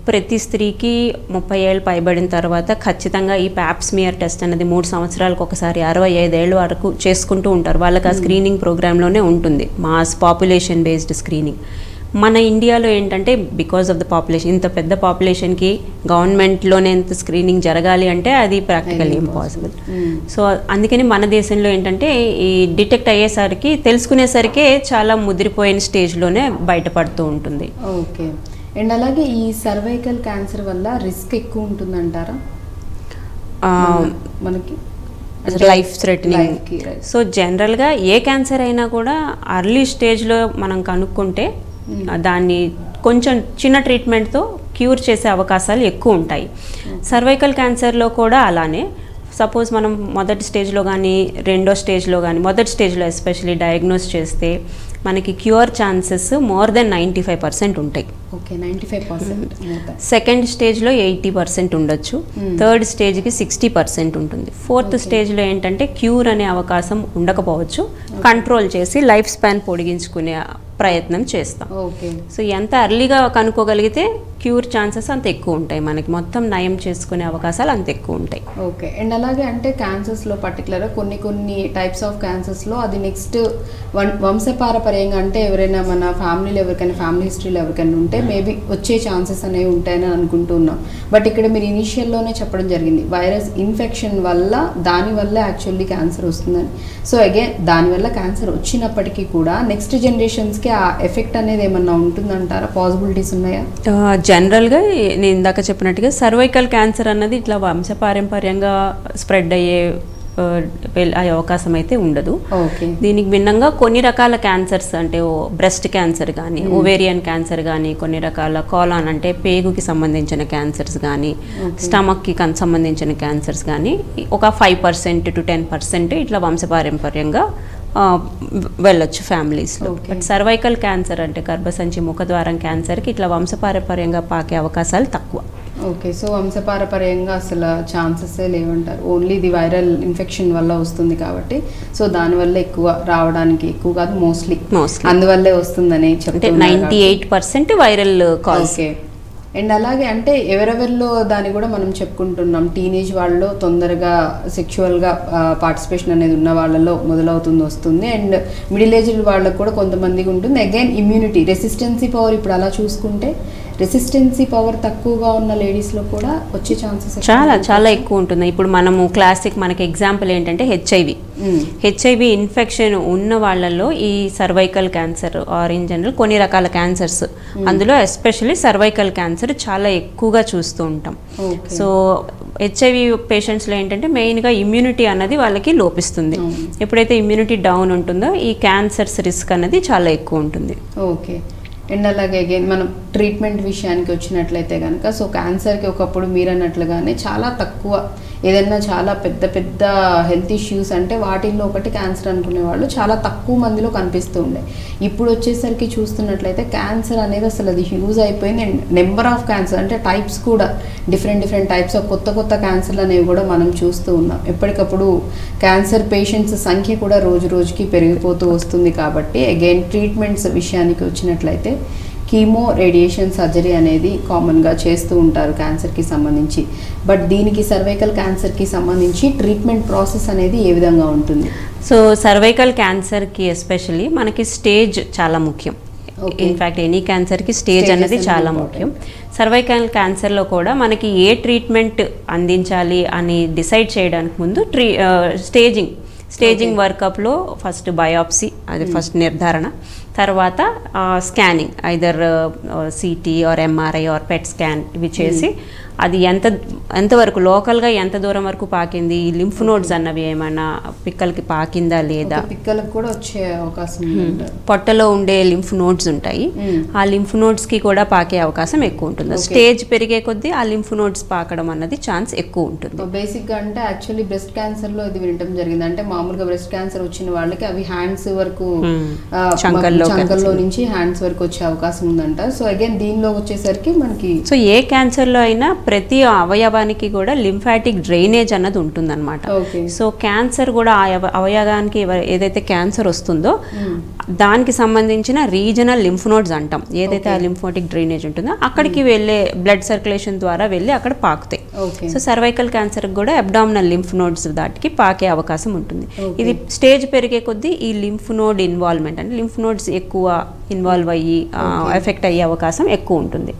ప్రతి స్త్రీకి 30 ఏళ్ళు పైబడిన తర్వాత ఖచ్చితంగా ఈ ప్యాప్స్మియర్ టెస్ట్ అనేది 3 సంవత్సరాలకు ఒకసారి 65 ఏళ్ళ వరకు చేసుకుంటూ ఉంటారు. వాళ్ళకి ఆ స్క్రీనింగ్ ప్రోగ్రాంలోనే ఉంటుంది, మాస్ పాపులేషన్ బేస్డ్ స్క్రీనింగ్. మన ఇండియాలో ఏంటంటే బికాస్ ఆఫ్ ద పాపులేషన్, ఇంత పెద్ద పాపులేషన్కి గవర్నమెంట్లోనే ఎంత స్క్రీనింగ్ జరగాలి అంటే అది ప్రాక్టికల్లీ ఇంపాసిబుల్. సో అందుకని మన దేశంలో ఏంటంటే ఈ డిటెక్ట్ అయ్యేసరికి తెలుసుకునేసరికే చాలా ముదిరిపోయిన స్టేజ్లోనే బయటపడుతూ ఉంటుంది. ఓకే. అండ్ అలాగే ఈ సర్వైకల్ క్యాన్సర్ వల్ల రిస్క్ ఎక్కువ ఉంటుందంటారా మనకి, లైఫ్ థ్రెటనింగ్? సో జనరల్గా ఏ క్యాన్సర్ అయినా కూడా అర్లీ స్టేజ్లో మనం కనుక్కుంటే దాన్ని కొంచెం చిన్న ట్రీట్మెంట్తో క్యూర్ చేసే అవకాశాలు ఎక్కువ ఉంటాయి. సర్వైకల్ క్యాన్సర్లో కూడా అలానే సపోజ్ మనం మొదటి స్టేజ్లో కానీ రెండో స్టేజ్లో కానీ, మొదటి స్టేజ్లో ఎస్పెషల్లీ డయాగ్నోస్ చేస్తే మనకి క్యూర్ ఛాన్సెస్ మోర్ దెన్ 95% ఉంటాయి. ఓకే, 95%. సెకండ్ స్టేజ్లో 80% ఉండొచ్చు, థర్డ్ స్టేజ్కి 60% ఉంటుంది. ఫోర్త్ స్టేజ్లో ఏంటంటే క్యూర్ అనే అవకాశం ఉండకపోవచ్చు, కంట్రోల్ చేసి లైఫ్ స్పాన్ పొడిగించుకునే ప్రయత్నం చేస్తాం. సో ఎంత అర్లీగా కనుక్కోగలిగితే క్యూర్ ఛాన్సెస్ అంత ఎక్కువ ఉంటాయి, మనకి మొత్తం నయం చేసుకునే అవకాశాలు అంత ఎక్కువ ఉంటాయి. ఓకే. అండ్ అలాగే అంటే క్యాన్సర్స్లో పర్టికులర్గా కొన్ని టైప్స్ ఆఫ్ క్యాన్సర్స్లో అది నెక్స్ట్ వంశపారపర్యంగా అంటే ఎవరైనా మన ఫ్యామిలీలో ఎవరికైనా ఫ్యామిలీ హిస్టరీలో ఎవరికైనా ఉంటే మేబీ వచ్చే ఛాన్సెస్ అనేవి ఉంటాయని అనుకుంటున్నాం. బట్ ఇక్కడ మీరు ఇనిషియల్లోనే చెప్పడం జరిగింది వైరస్ ఇన్ఫెక్షన్ వల్ల దానివల్ల యాక్చువల్లీ క్యాన్సర్ వస్తుందని. సో అగైన్ దానివల్ల క్యాన్సర్ వచ్చినప్పటికీ కూడా నెక్స్ట్ జనరేషన్స్కి ఆ ఎఫెక్ట్ అనేది ఏమన్నా ఉంటుందంటారా? పాసిబిలిటీస్ ఉన్నాయా? జనరల్గా నేను ఇందాక చెప్పినట్టుగా సర్వైకల్ క్యాన్సర్ అన్నది ఇట్లా వంశపారంపర్యంగా స్ప్రెడ్ అయ్యే అవకాశం అయితే ఉండదు. దీనికి భిన్నంగా కొన్ని రకాల క్యాన్సర్స్ అంటే బ్రెస్ట్ క్యాన్సర్ కానీ, ఓవేరియన్ క్యాన్సర్ కానీ, కొన్ని రకాల కాలాన్ అంటే పేగుకి సంబంధించిన క్యాన్సర్స్ కానీ, స్టమక్కి సంబంధించిన క్యాన్సర్స్ కానీ ఒక 5% to 10% ఇట్లా వంశపారంపర్యంగా వెళ్ళొచ్చు ఫ్యామిలీస్లో. బట్ సర్వైకల్ క్యాన్సర్ అంటే గర్భసంచి ముఖద్వారం క్యాన్సర్కి ఇట్లా వంశపారంపర్యంగా పాకే అవకాశాలు తక్కువ. ఓకే. సో వంశపారపర్యంగా అసలు ఛాన్సెసే లేవంటారు, ఓన్లీ ఇది వైరల్ ఇన్ఫెక్షన్ వల్ల వస్తుంది కాబట్టి సో దానివల్ల ఎక్కువ రావడానికి ఎక్కువ కాదు, మోస్ట్లీ అందువల్లే వస్తుందని చెప్తే 98% వైరల్ కాజ్. ఓకే. అండ్ అలాగే అంటే ఎవరెవరిలో దాన్ని కూడా మనం చెప్పుకుంటున్నాం, టీనేజ్ వాళ్ళలో తొందరగా సెక్షువల్గా పార్టిసిపేషన్ అనేది ఉన్న వాళ్ళలో మొదలవుతుంది వస్తుంది, అండ్ మిడిల్ ఏజ్ వాళ్ళకు కూడా కొంతమందికి ఉంటుంది. అగైన్ ఇమ్యూనిటీ రెసిస్టెన్సీ పవర్ ఇప్పుడు అలా చూసుకుంటే రెసిస్టెన్సీ పవర్ తక్కువగా ఉన్న లేడీస్లో కూడా వచ్చే ఛాన్సెస్ చాలా ఎక్కువ ఉంటుంది. ఇప్పుడు మనము క్లాసిక్ మనకి ఎగ్జాంపుల్ ఏంటంటే హెచ్ఐవి ఇన్ఫెక్షన్ ఉన్న వాళ్ళల్లో ఈ cervical cancer are in general కొన్ని రకాల క్యాన్సర్స్, అందులో ఎస్పెషల్లీ సర్వైకల్ క్యాన్సర్ చాలా ఎక్కువగా చూస్తూ ఉంటాం. సో హెచ్ఐవి పేషెంట్స్లో ఏంటంటే మెయిన్గా ఇమ్యూనిటీ అన్నది వాళ్ళకి లోపిస్తుంది. ఎప్పుడైతే ఇమ్యూనిటీ డౌన్ ఉంటుందో ఈ క్యాన్సర్స్ రిస్క్ అనేది చాలా ఎక్కువ ఉంటుంది. ఓకే. అండ్ అలాగే అగైన్ మనం ట్రీట్మెంట్ విషయానికి వచ్చినట్లయితే కనుక సో క్యాన్సర్కి ఒకప్పుడు మీరు అన్నట్లుగానే చాలా తక్కువ, ఏదైనా చాలా పెద్ద హెల్త్ ఇష్యూస్ అంటే వాటిల్లో ఒకటి క్యాన్సర్ అనుకునే వాళ్ళు చాలా తక్కువ మందిలో కనిపిస్తూ ఉండే. ఇప్పుడు వచ్చేసరికి చూస్తున్నట్లయితే క్యాన్సర్ అనేది అసలు అది హ్యూజ్ అయిపోయింది. అండ్ నెంబర్ ఆఫ్ క్యాన్సర్ అంటే టైప్స్ కూడా డిఫరెంట్ టైప్స్ ఆఫ్ కొత్త క్యాన్సర్లు అనేవి కూడా మనం చూస్తూ ఉన్నాం. ఎప్పటికప్పుడు క్యాన్సర్ పేషెంట్స్ సంఖ్య కూడా రోజుకి పెరిగిపోతూ వస్తుంది. కాబట్టి అగైన్ ట్రీట్మెంట్స్ విషయానికి వచ్చినట్లయితే కీమో, రేడియేషన్, సర్జరీ అనేది కామన్గా చేస్తూ ఉంటారు క్యాన్సర్కి సంబంధించి. బట్ దీనికి సర్వైకల్ క్యాన్సర్కి సంబంధించి ట్రీట్మెంట్ ప్రాసెస్ అనేది ఏ విధంగా ఉంటుంది? సో సర్వైకల్ క్యాన్సర్కి ఎస్పెషల్లీ మనకి స్టేజ్ చాలా ముఖ్యం. ఇన్ఫ్యాక్ట్ ఎనీ క్యాన్సర్కి స్టేజ్ అనేది చాలా ముఖ్యం. సర్వైకల్ క్యాన్సర్లో కూడా మనకి ఏ ట్రీట్మెంట్ అందించాలి అని డిసైడ్ చేయడానికి ముందు స్టేజింగ్ వర్కప్లో ఫస్ట్ బయాప్సీ, అది ఫస్ట్ నిర్ధారణ. తర్వాత scanning either CT or MRI or PET scan ఇవి చేసి అది ఎంతవరకు లోకల్గా ఎంత దూరం వరకు పాకింది, ఈ లింఫ్ నోడ్స్ అన్నవి ఏమైనా పిక్కలకి పాకిందా లేదా, పిక్కలకు కూడా వచ్చే అవకాశం పొట్టలో ఉండే లింఫ్ నోడ్స్ ఉంటాయి, ఆ లింఫ్ నోడ్స్కి కూడా పాకే అవకాశం ఎక్కువ ఉంటుంది. స్టేజ్ పెరిగే కొద్దీ ఆ లింఫ్ నోడ్స్ పాకడం అన్నది ఛాన్స్ ఎక్కువ ఉంటుంది. బేసిక్గా అంటే యాక్చువల్లీ బ్రెస్ట్ క్యాన్సర్లో ఇది వినటం జరిగింది. అంటే మామూలుగా బ్రెస్ట్ క్యాన్సర్ వచ్చిన వాళ్ళకి అవి హ్యాండ్స్ వరకు చంకల్లో నుంచి హ్యాండ్స్ వరకు వచ్చే అవకాశం ఉందంట. సో అగైన్ దీనిలో వచ్చేసరికి మనకి సో ఏ క్యాన్సర్లో అయినా ప్రతి అవయవానికి కూడా లింఫాటిక్ డ్రైనేజ్ అన్నది ఉంటుందన్నమాట. సో క్యాన్సర్ కూడా ఆ అవయవానికి ఏదైతే క్యాన్సర్ వస్తుందో దానికి సంబంధించిన రీజనల్ లింఫ్ నోడ్స్ అంటాం. ఏదైతే ఆ లింఫాటిక్ డ్రైనేజ్ ఉంటుందో అక్కడికి వెళ్ళే బ్లడ్ సర్క్యులేషన్ ద్వారా వెళ్ళి అక్కడ పాకుతాయి. సో సర్వైకల్ క్యాన్సర్ కూడా అబ్డామినల్ లింఫ్ నోడ్స్ దాటికి పాకే అవకాశం ఉంటుంది. ఇది స్టేజ్ పెరిగే కొద్దీ ఈ లింఫ్ నోడ్ ఇన్వాల్వ్మెంట్ అంటే లింఫ్ నోడ్స్ ఎక్కువ ఇన్వాల్వ్ అయ్యి ఎఫెక్ట్ అయ్యే అవకాశం ఎక్కువ ఉంటుంది.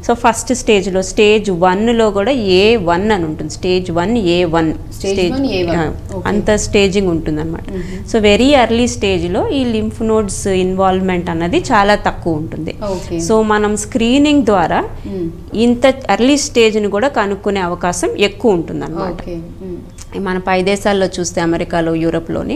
సో ఫస్ట్ స్టేజ్లో స్టేజ్ 1లో కూడా A1 అని ఉంటుంది. స్టేజ్ 1 A1 స్టేజ్ అంత స్టేజింగ్ ఉంటుంది అనమాట. సో వెరీ ఎర్లీ స్టేజ్లో ఈ లింఫ్ నోడ్స్ ఇన్వాల్వ్మెంట్ అన్నది చాలా తక్కువ ఉంటుంది. సో మనం స్క్రీనింగ్ ద్వారా ఇంత ఎర్లీ స్టేజ్ని కూడా కనుక్కునే అవకాశం ఎక్కువ ఉంటుంది అనమాట. మన పై దేశాల్లో చూస్తే అమెరికాలో యూరోప్లోని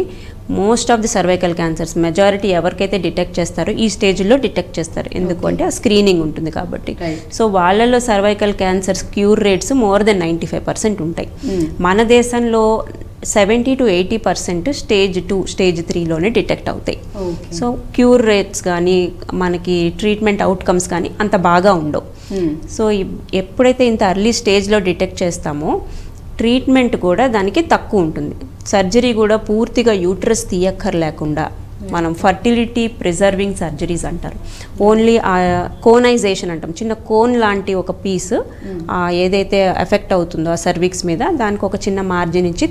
most of the cervical cancers majority ఎవరికైతే డిటెక్ట్ చేస్తారో ఈ స్టేజ్లో డిటెక్ట్ చేస్తారు. ఎందుకు అంటే ఆ స్క్రీనింగ్ ఉంటుంది కాబట్టి. సో వాళ్ళలో cervical cancers cure rates more than 95% ఉంటాయి. మన దేశంలో 70 to 80% స్టేజ్ 2 స్టేజ్ 3లోనే డిటెక్ట్ అవుతాయి. సో క్యూర్ రేట్స్ కానీ మనకి ట్రీట్మెంట్ అవుట్కమ్స్ కానీ అంత బాగా ఉండవు. సో ఎప్పుడైతే ఇంత ఎర్లీ స్టేజ్లో డిటెక్ట్ చేస్తామో ట్రీట్మెంట్ కూడా దానికి తక్కువ ఉంటుంది. సర్జరీ కూడా పూర్తిగా యూట్రస్ తీయక్కర్లేకుండా మనం ఫర్టిలిటీ ప్రిజర్వింగ్ సర్జరీస్ అంటారు. ఓన్లీ కోనైజేషన్ అంటాం, చిన్న కోన్ లాంటి ఒక పీస్ ఏదైతే ఎఫెక్ట్ అవుతుందో ఆ సర్విక్స్ మీద దానికి ఒక చిన్న మార్జిన్ ఇచ్చి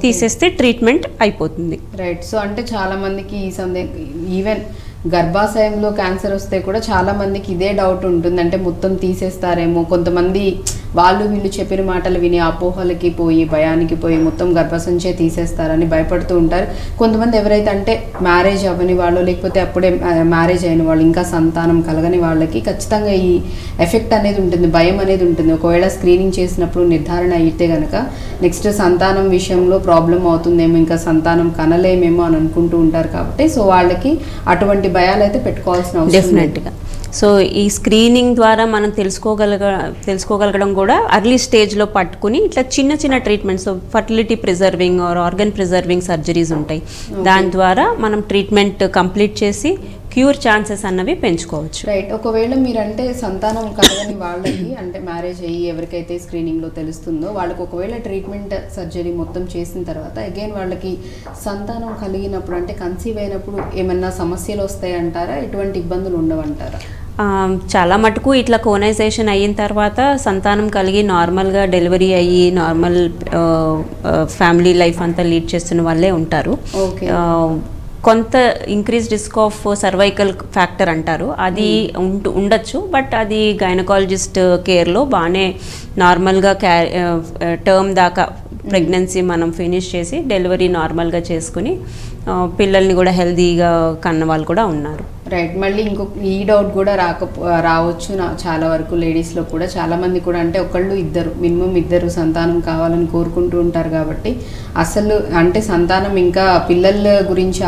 తీసేస్తే ట్రీట్మెంట్ అయిపోతుంది. రైట్. సో అంటే చాలా మందికి ఈ సందేహం, ఈవెన్ గర్భాశయంలో క్యాన్సర్ వస్తే కూడా చాలా మందికి ఇదే డౌట్ ఉంటుంది. అంటే మొత్తం తీసేస్తారేమో, కొంతమంది వాళ్ళు వీళ్ళు చెప్పిన మాటలు విని అపోహలకి పోయి భయానికి పోయి మొత్తం గర్భసంచే తీసేస్తారని భయపడుతూ ఉంటారు. కొంతమంది ఎవరైతే అంటే మ్యారేజ్ అవ్వని వాళ్ళు లేకపోతే అప్పుడే మ్యారేజ్ అయిన వాళ్ళు ఇంకా సంతానం కలగని వాళ్ళకి ఖచ్చితంగా ఈ ఎఫెక్ట్ అనేది ఉంటుంది, భయం అనేది ఉంటుంది. ఒకవేళ స్క్రీనింగ్ చేసినప్పుడు నిర్ధారణ అయితే కనుక నెక్స్ట్ సంతానం విషయంలో ప్రాబ్లం అవుతుందేమో, ఇంకా సంతానం కనలేమేమో అని అనుకుంటూ ఉంటారు. కాబట్టి సో వాళ్ళకి అటువంటి భయాలు అయితే పెట్టుకోవాల్సిన అవసరం డెఫినెట్గా. సో ఈ స్క్రీనింగ్ ద్వారా మనం తెలుసుకోగలగడం కూడా అర్లీ స్టేజ్లో పట్టుకుని ఇట్లా చిన్న చిన్న treatments, fertility preserving or organ preserving surgeries ఉంటాయి. దాని ద్వారా మనం ట్రీట్మెంట్ కంప్లీట్ చేసి క్యూర్ ఛాన్సెస్ అన్నవి పెంచుకోవచ్చు. రైట్. ఒకవేళ మీరంటే సంతానం కలగని వాళ్ళకి అంటే మ్యారేజ్ అయ్యి ఎవరికైతే స్క్రీనింగ్లో తెలుస్తుందో వాళ్ళకి ఒకవేళ ట్రీట్మెంట్ సర్జరీ మొత్తం చేసిన తర్వాత అగైన్ వాళ్ళకి సంతానం కలిగినప్పుడు అంటే కన్సీవ్ అయినప్పుడు ఏమన్నా సమస్యలు వస్తాయంటారా, ఎటువంటి ఇబ్బందులు ఉండవంటారా? చాలా మటుకు ఇట్లా కోనైజేషన్ అయిన తర్వాత సంతానం కలిగి నార్మల్గా డెలివరీ అయ్యి నార్మల్ ఫ్యామిలీ లైఫ్ అంతా లీడ్ చేస్తున్న వాళ్ళే ఉంటారు. కొంత increase risk of cervical factor అంటారు, అది ఉండొచ్చు. బట్ అది గైనకాలజిస్ట్ కేర్లో బాగానే నార్మల్గా టర్మ్ దాకా ప్రెగ్నెన్సీ మనం ఫినిష్ చేసి డెలివరీ నార్మల్గా చేసుకుని పిల్లల్ని కూడా హెల్తీగా కన్న వాళ్ళు కూడా ఉన్నారు. రైట్. మళ్ళీ ఇంకొక ఈ డౌట్ కూడా రావచ్చు చాలా వరకు లేడీస్లో కూడా. చాలామంది కూడా అంటే మినిమం ఇద్దరు సంతానం కావాలని కోరుకుంటూ ఉంటారు. కాబట్టి అసలు అంటే సంతానం ఇంకా పిల్లల గురించి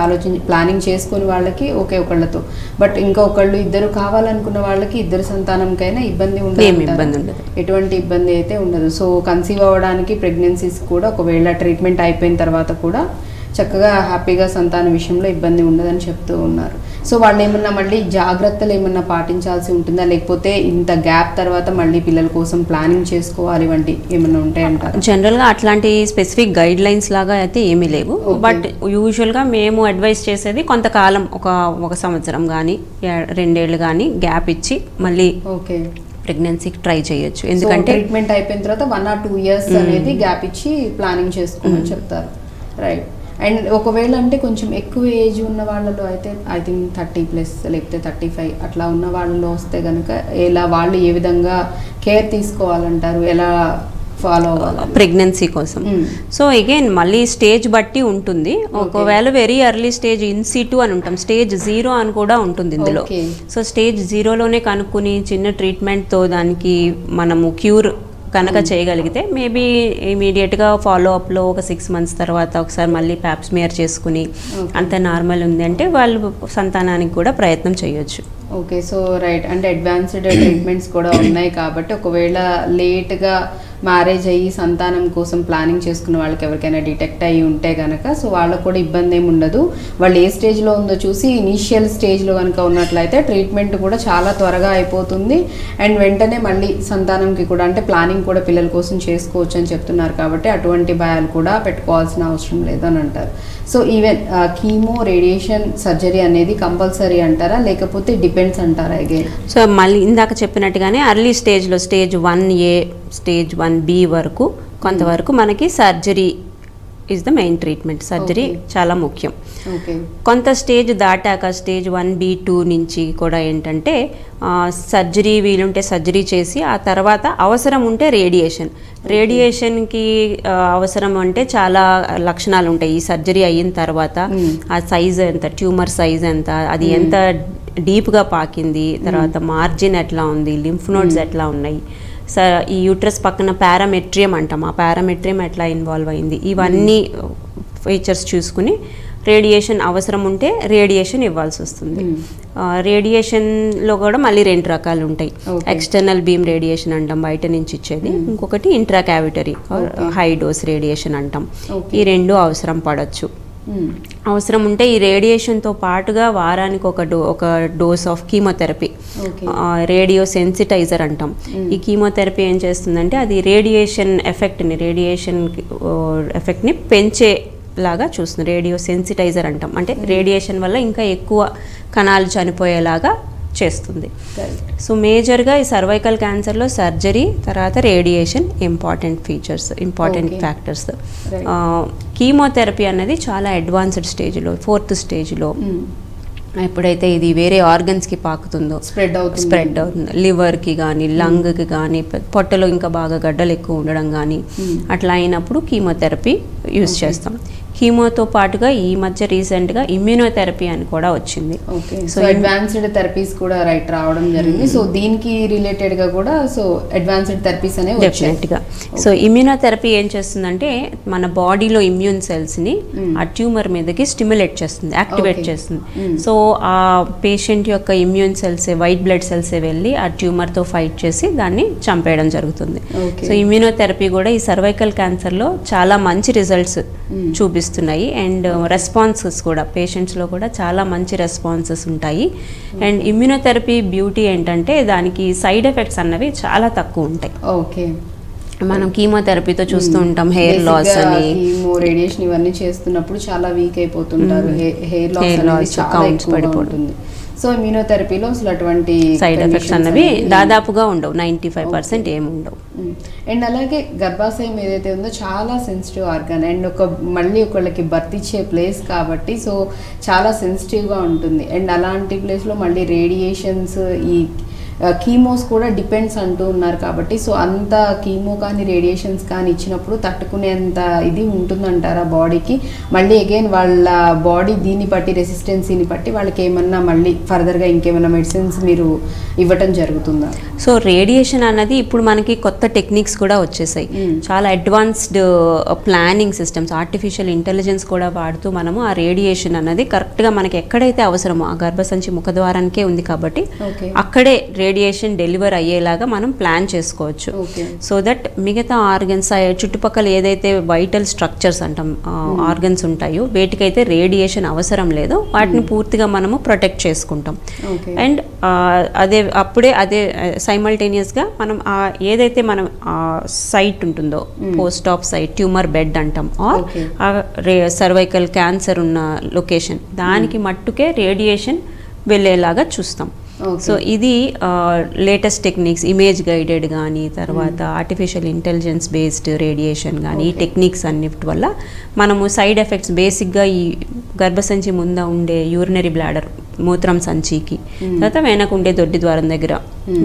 ప్లానింగ్ చేసుకుని వాళ్ళకి ఒకళ్ళతో, బట్ ఇంకా ఇద్దరు కావాలనుకున్న వాళ్ళకి ఇద్దరు సంతానంకైనా ఇబ్బంది ఉండదు, ఎటువంటి ఇబ్బంది అయితే ఉండదు. సో కన్సీవ్ అవ్వడానికి ప్రెగ్నెన్సీస్ కూడా ఒకవేళ ట్రీట్మెంట్ అయిపోయిన తర్వాత కూడా చక్కగా హ్యాపీగా సంతాన విషయంలో ఇబ్బంది ఉండదని చెప్తూ ఉన్నారు. సో వాళ్ళు ఏమన్నా మళ్ళీ జాగ్రత్తలు ఏమన్నా పాటించాల్సి ఉంటుందా, లేకపోతే ఇంత గ్యాప్ తర్వాత మళ్ళీ పిల్లల కోసం ప్లానింగ్ చేసుకోవాలి వంటి ఏమన్నా ఉంటాయంటారు? జనరల్గా అట్లాంటి స్పెసిఫిక్ గైడ్ లైన్స్ లాగా అయితే ఏమీ లేవు. బట్ యూజువల్గా మేము అడ్వైస్ చేసేది కొంతకాలం ఒక సంవత్సరం కానీ 2 ఏళ్ళు కానీ గ్యాప్ ఇచ్చి మళ్ళీ ప్రెగ్నెన్సీకి ట్రై చేయొచ్చు. ఎందుకంటే ట్రీట్మెంట్ అయిపోయిన తర్వాత 1 or 2 years అనేది గ్యాప్ ఇచ్చి ప్లానింగ్ చేసుకోమని చెప్తారు. రైట్. అండ్ ఒకవేళ అంటే కొంచెం ఎక్కువ ఏజ్ ఉన్న వాళ్ళలో అయితే ఐ థింక్ 30+ లేకపోతే 35 అట్లా ఉన్న వాళ్ళలో వస్తే కనుక వాళ్ళు ఏ విధంగా కేర్ తీసుకోవాలంటారు, ఎలా ఫాలో అవ్వాలి ప్రెగ్నెన్సీ కోసం. సో అగైన్ మళ్ళీ స్టేజ్ బట్టి ఉంటుంది. ఒకవేళ వెరీ ఎర్లీ స్టేజ్ ఇన్సిటు అని ఉంటాం, స్టేజ్ 0 అని కూడా ఉంటుంది ఇందులో. సో స్టేజ్ 0లోనే కనుక్కుని చిన్న ట్రీట్మెంట్తో దానికి మనము క్యూర్ కనుక చేయగలిగితే మేబీ ఇమీడియట్గా ఫాలో అప్లో ఒక 6 months తర్వాత ఒకసారి మళ్ళీ ప్యాప్స్మియర్ చేసుకుని అంత నార్మల్ ఉంది అంటే వాళ్ళు సంతానానికి కూడా ప్రయత్నం చేయొచ్చు. ఓకే, సో రైట్, అంటే అడ్వాన్స్డ్ ట్రీట్మెంట్స్ కూడా ఉన్నాయి కాబట్టి ఒకవేళ లేట్గా మ్యారేజ్ అయ్యి సంతానం కోసం ప్లానింగ్ చేసుకున్న వాళ్ళకి ఎవరికైనా డిటెక్ట్ అయ్యి ఉంటే కనుక సో వాళ్ళకు కూడా ఇబ్బంది ఏమి ఉండదు. వాళ్ళు ఏ స్టేజ్లో ఉందో చూసి ఇనీషియల్ స్టేజ్లో కనుక ఉన్నట్లయితే ట్రీట్మెంట్ కూడా చాలా త్వరగా అయిపోతుంది అండ్ వెంటనే మళ్ళీ సంతానంకి కూడా అంటే ప్లానింగ్ కూడా పిల్లల కోసం చేసుకోవచ్చు అని చెప్తున్నారు కాబట్టి అటువంటి భయాలు కూడా పెట్టుకోవాల్సిన అవసరం లేదని అంటారు. So even chemo radiation surgery అనేది కంపల్సరీ అంటారా లేకపోతే డిపెండ్స్ అంటారా అగైన్? సో మళ్ళీ ఇందాక చెప్పినట్టుగానే అర్లీ స్టేజ్లో స్టేజ్ 1A స్టేజ్ 1B వరకు కొంతవరకు మనకి surgery is the main treatment. Surgery చాలా ముఖ్యం. కొంత స్టేజ్ దాటాక స్టేజ్ 1B2 నుంచి కూడా ఏంటంటే సర్జరీ వీలుంటే సర్జరీ చేసి ఆ తర్వాత అవసరం ఉంటే రేడియేషన్కి అవసరం అంటే చాలా లక్షణాలు ఉంటాయి. ఈ సర్జరీ అయిన తర్వాత ఆ సైజ్ ఎంత, ట్యూమర్ సైజ్ ఎంత, అది ఎంత డీప్గా పాకింది, తర్వాత మార్జిన్ ఎట్లా ఉంది, లింఫ్ నోడ్స్ ఎట్లా ఉన్నాయి, ఈ యూట్రస్ పక్కన పారామెట్రియం అంటాం, ఆ పారామెట్రియం ఎట్లా ఇన్వాల్వ్ అయింది, ఇవన్నీ ఫీచర్స్ చూసుకుని రేడియేషన్ అవసరం ఉంటే రేడియేషన్ ఇవ్వాల్సి వస్తుంది. రేడియేషన్లో కూడా మళ్ళీ 2 రకాలు ఉంటాయి. ఎక్స్టర్నల్ బీమ్ రేడియేషన్ అంటాం, బయట నుంచి ఇచ్చేది. ఇంకొకటి ఇంట్రా క్యావిటరీ హై డోస్ రేడియేషన్ అంటాం. ఈ 2 అవసరం పడవచ్చు. అవసరం ఉంటే ఈ రేడియేషన్తో పాటుగా వారానికి ఒక డోస్ ఆఫ్ కీమోథెరపీ, రేడియో సెన్సిటైజర్ అంటాం. ఈ కీమోథెరపీ ఏం చేస్తుందంటే అది రేడియేషన్ ఎఫెక్ట్ని పెంచేలాగా చూస్తుంది. రేడియో సెన్సిటైజర్ అంటాం, అంటే రేడియేషన్ వల్ల ఇంకా ఎక్కువ కణాలు చనిపోయేలాగా చేస్తుంది. సో మేజర్గా ఈ సర్వైకల్ క్యాన్సర్లో సర్జరీ తర్వాత రేడియేషన్ ఇంపార్టెంట్ ఫ్యాక్టర్స్. కీమోథెరపీ అన్నది చాలా అడ్వాన్స్డ్ స్టేజ్లో 4th స్టేజ్లో ఎప్పుడైతే ఇది వేరే ఆర్గన్స్కి పాకుతుందో స్ప్రెడ్ అవుతుంది, లివర్కి కానీ లంగ్కి కానీ పొట్టలో ఇంకా బాగా గడ్డలు ఎక్కువ ఉండడం కానీ అట్లా అయినప్పుడు కీమోథెరపీ యూజ్ చేస్తాం. కీమోతో పాటుగా ఈ మధ్య రీసెంట్గా ఇమ్యూనోథెరపీ అని కూడా వచ్చింది. సో అడ్వాన్స్డ్ థెరపీస్ కూడా రావడం జరిగింది. సో దీనికి రిలేటెడ్గా కూడా సో అడ్వాన్స్డ్ థెరపీస్ అనేవి డెఫినెట్గా. సో ఇమ్యూనోథెరపీ ఏం చేస్తుందంటే మన బాడీలో ఇమ్యూన్ సెల్స్ని ఆ ట్యూమర్ మీదకి స్టిమ్యులేట్ చేస్తుంది, యాక్టివేట్ చేస్తుంది. సో ఆ పేషెంట్ యొక్క ఇమ్యూన్ సెల్సే, వైట్ బ్లడ్ సెల్సే వెళ్ళి ఆ ట్యూమర్తో ఫైట్ చేసి దాన్ని చంపేయడం జరుగుతుంది. సో ఇమ్యూనోథెరపీ కూడా ఈ సర్వైకల్ క్యాన్సర్లో చాలా మంచి రిజల్ట్స్ చూపిస్తున్నాయి అండ్ రెస్పాన్సెస్ కూడా పేషెంట్స్లో కూడా చాలా మంచి రెస్పాన్సెస్ ఉంటాయి. అండ్ ఇమ్యూనోథెరపీ బ్యూటీ ఏంటంటే దానికి సైడ్ ఎఫెక్ట్స్ అన్నవి చాలా తక్కువ ఉంటాయి. ఓకే, మనం కీమోథెరపీతో చూస్తూ ఉంటాం హెయిర్ లాస్ అని, రేడియేషన్ ఇవన్నీ చేస్తున్నప్పుడు చాలా వీక్ అయిపోతుంటారు, హెయిర్ లాస్ కౌంట్స్ పడిపోతుంది. సో ఇమ్యూనోథెరపీలో అసలు అటువంటి సైడ్ ఎఫెక్ట్స్ అన్నవి దాదాపుగా ఉండవు, 95% ఏమి ఉండవు. అండ్ అలాగే గర్భాశయం ఏదైతే ఉందో చాలా సెన్సిటివ్ ఆర్గాన్ అండ్ మళ్ళీ ఒకళ్ళకి బర్త్ ఇచ్చే ప్లేస్ కాబట్టి సో చాలా సెన్సిటివ్గా ఉంటుంది. అండ్ అలాంటి ప్లేస్లో మళ్ళీ రేడియేషన్స్, ఈ కీమోస్ కూడా డిపెండ్స్ అంటూ ఉన్నారు కాబట్టి సో అంత కీమో కానీ రేడియేషన్స్ కానీ ఇచ్చినప్పుడు తట్టుకునేంత ఇది ఉంటుందంటారా బాడీకి? మళ్ళీ అగైన్ వాళ్ళ బాడీ దీన్ని బట్టి రెసిస్టెన్సీని బట్టి వాళ్ళకి ఏమన్నా మళ్ళీ ఫర్దర్గా ఇంకేమైనా మెడిసిన్స్ మీరు ఇవ్వటం జరుగుతుందా? సో రేడియేషన్ అన్నది ఇప్పుడు మనకి కొత్త టెక్నిక్స్ కూడా వచ్చేసాయి, చాలా advanced planning systems, artificial intelligence కూడా వాడుతూ మనము ఆ రేడియేషన్ అన్నది కరెక్ట్గా మనకి ఎక్కడైతే అవసరమో ఆ గర్భసంచి ముఖద్వారానికే ఉంది కాబట్టి అక్కడే రేడియేషన్ డెలివర్ అయ్యేలాగా మనం ప్లాన్ చేసుకోవచ్చు. సో దట్ మిగతా ఆర్గన్స్ చుట్టుపక్కల ఏదైతే వైటల్ స్ట్రక్చర్స్ అంటాం ఆర్గన్స్ ఉంటాయో వేటికైతే రేడియేషన్ అవసరం లేదో వాటిని పూర్తిగా మనము ప్రొటెక్ట్ చేసుకుంటాం. అండ్ అప్పుడే సైమల్టేనియస్గా మనం ఏదైతే మనం సైట్ ఉంటుందో post of site, tumour bed అంటాం, ఆర్ సర్వైకల్ క్యాన్సర్ ఉన్న లొకేషన్ దానికి మట్టుకే రేడియేషన్ వెళ్ళేలాగా చూస్తాం. సో ఇది లేటెస్ట్ టెక్నిక్స్, ఇమేజ్ గైడెడ్ కానీ తర్వాత ఆర్టిఫిషియల్ ఇంటెలిజెన్స్ బేస్డ్ రేడియేషన్ కానీ ఈ టెక్నిక్స్ అన్నిటి వల్ల మనము సైడ్ ఎఫెక్ట్స్ బేసిక్గా ఈ గర్భసంచి ముందు ఉండే యూరినరీ బ్లాడర్ మూత్రం సంచికి, తర్వాత వెనక ఉండే దొడ్డి ద్వారం దగ్గర,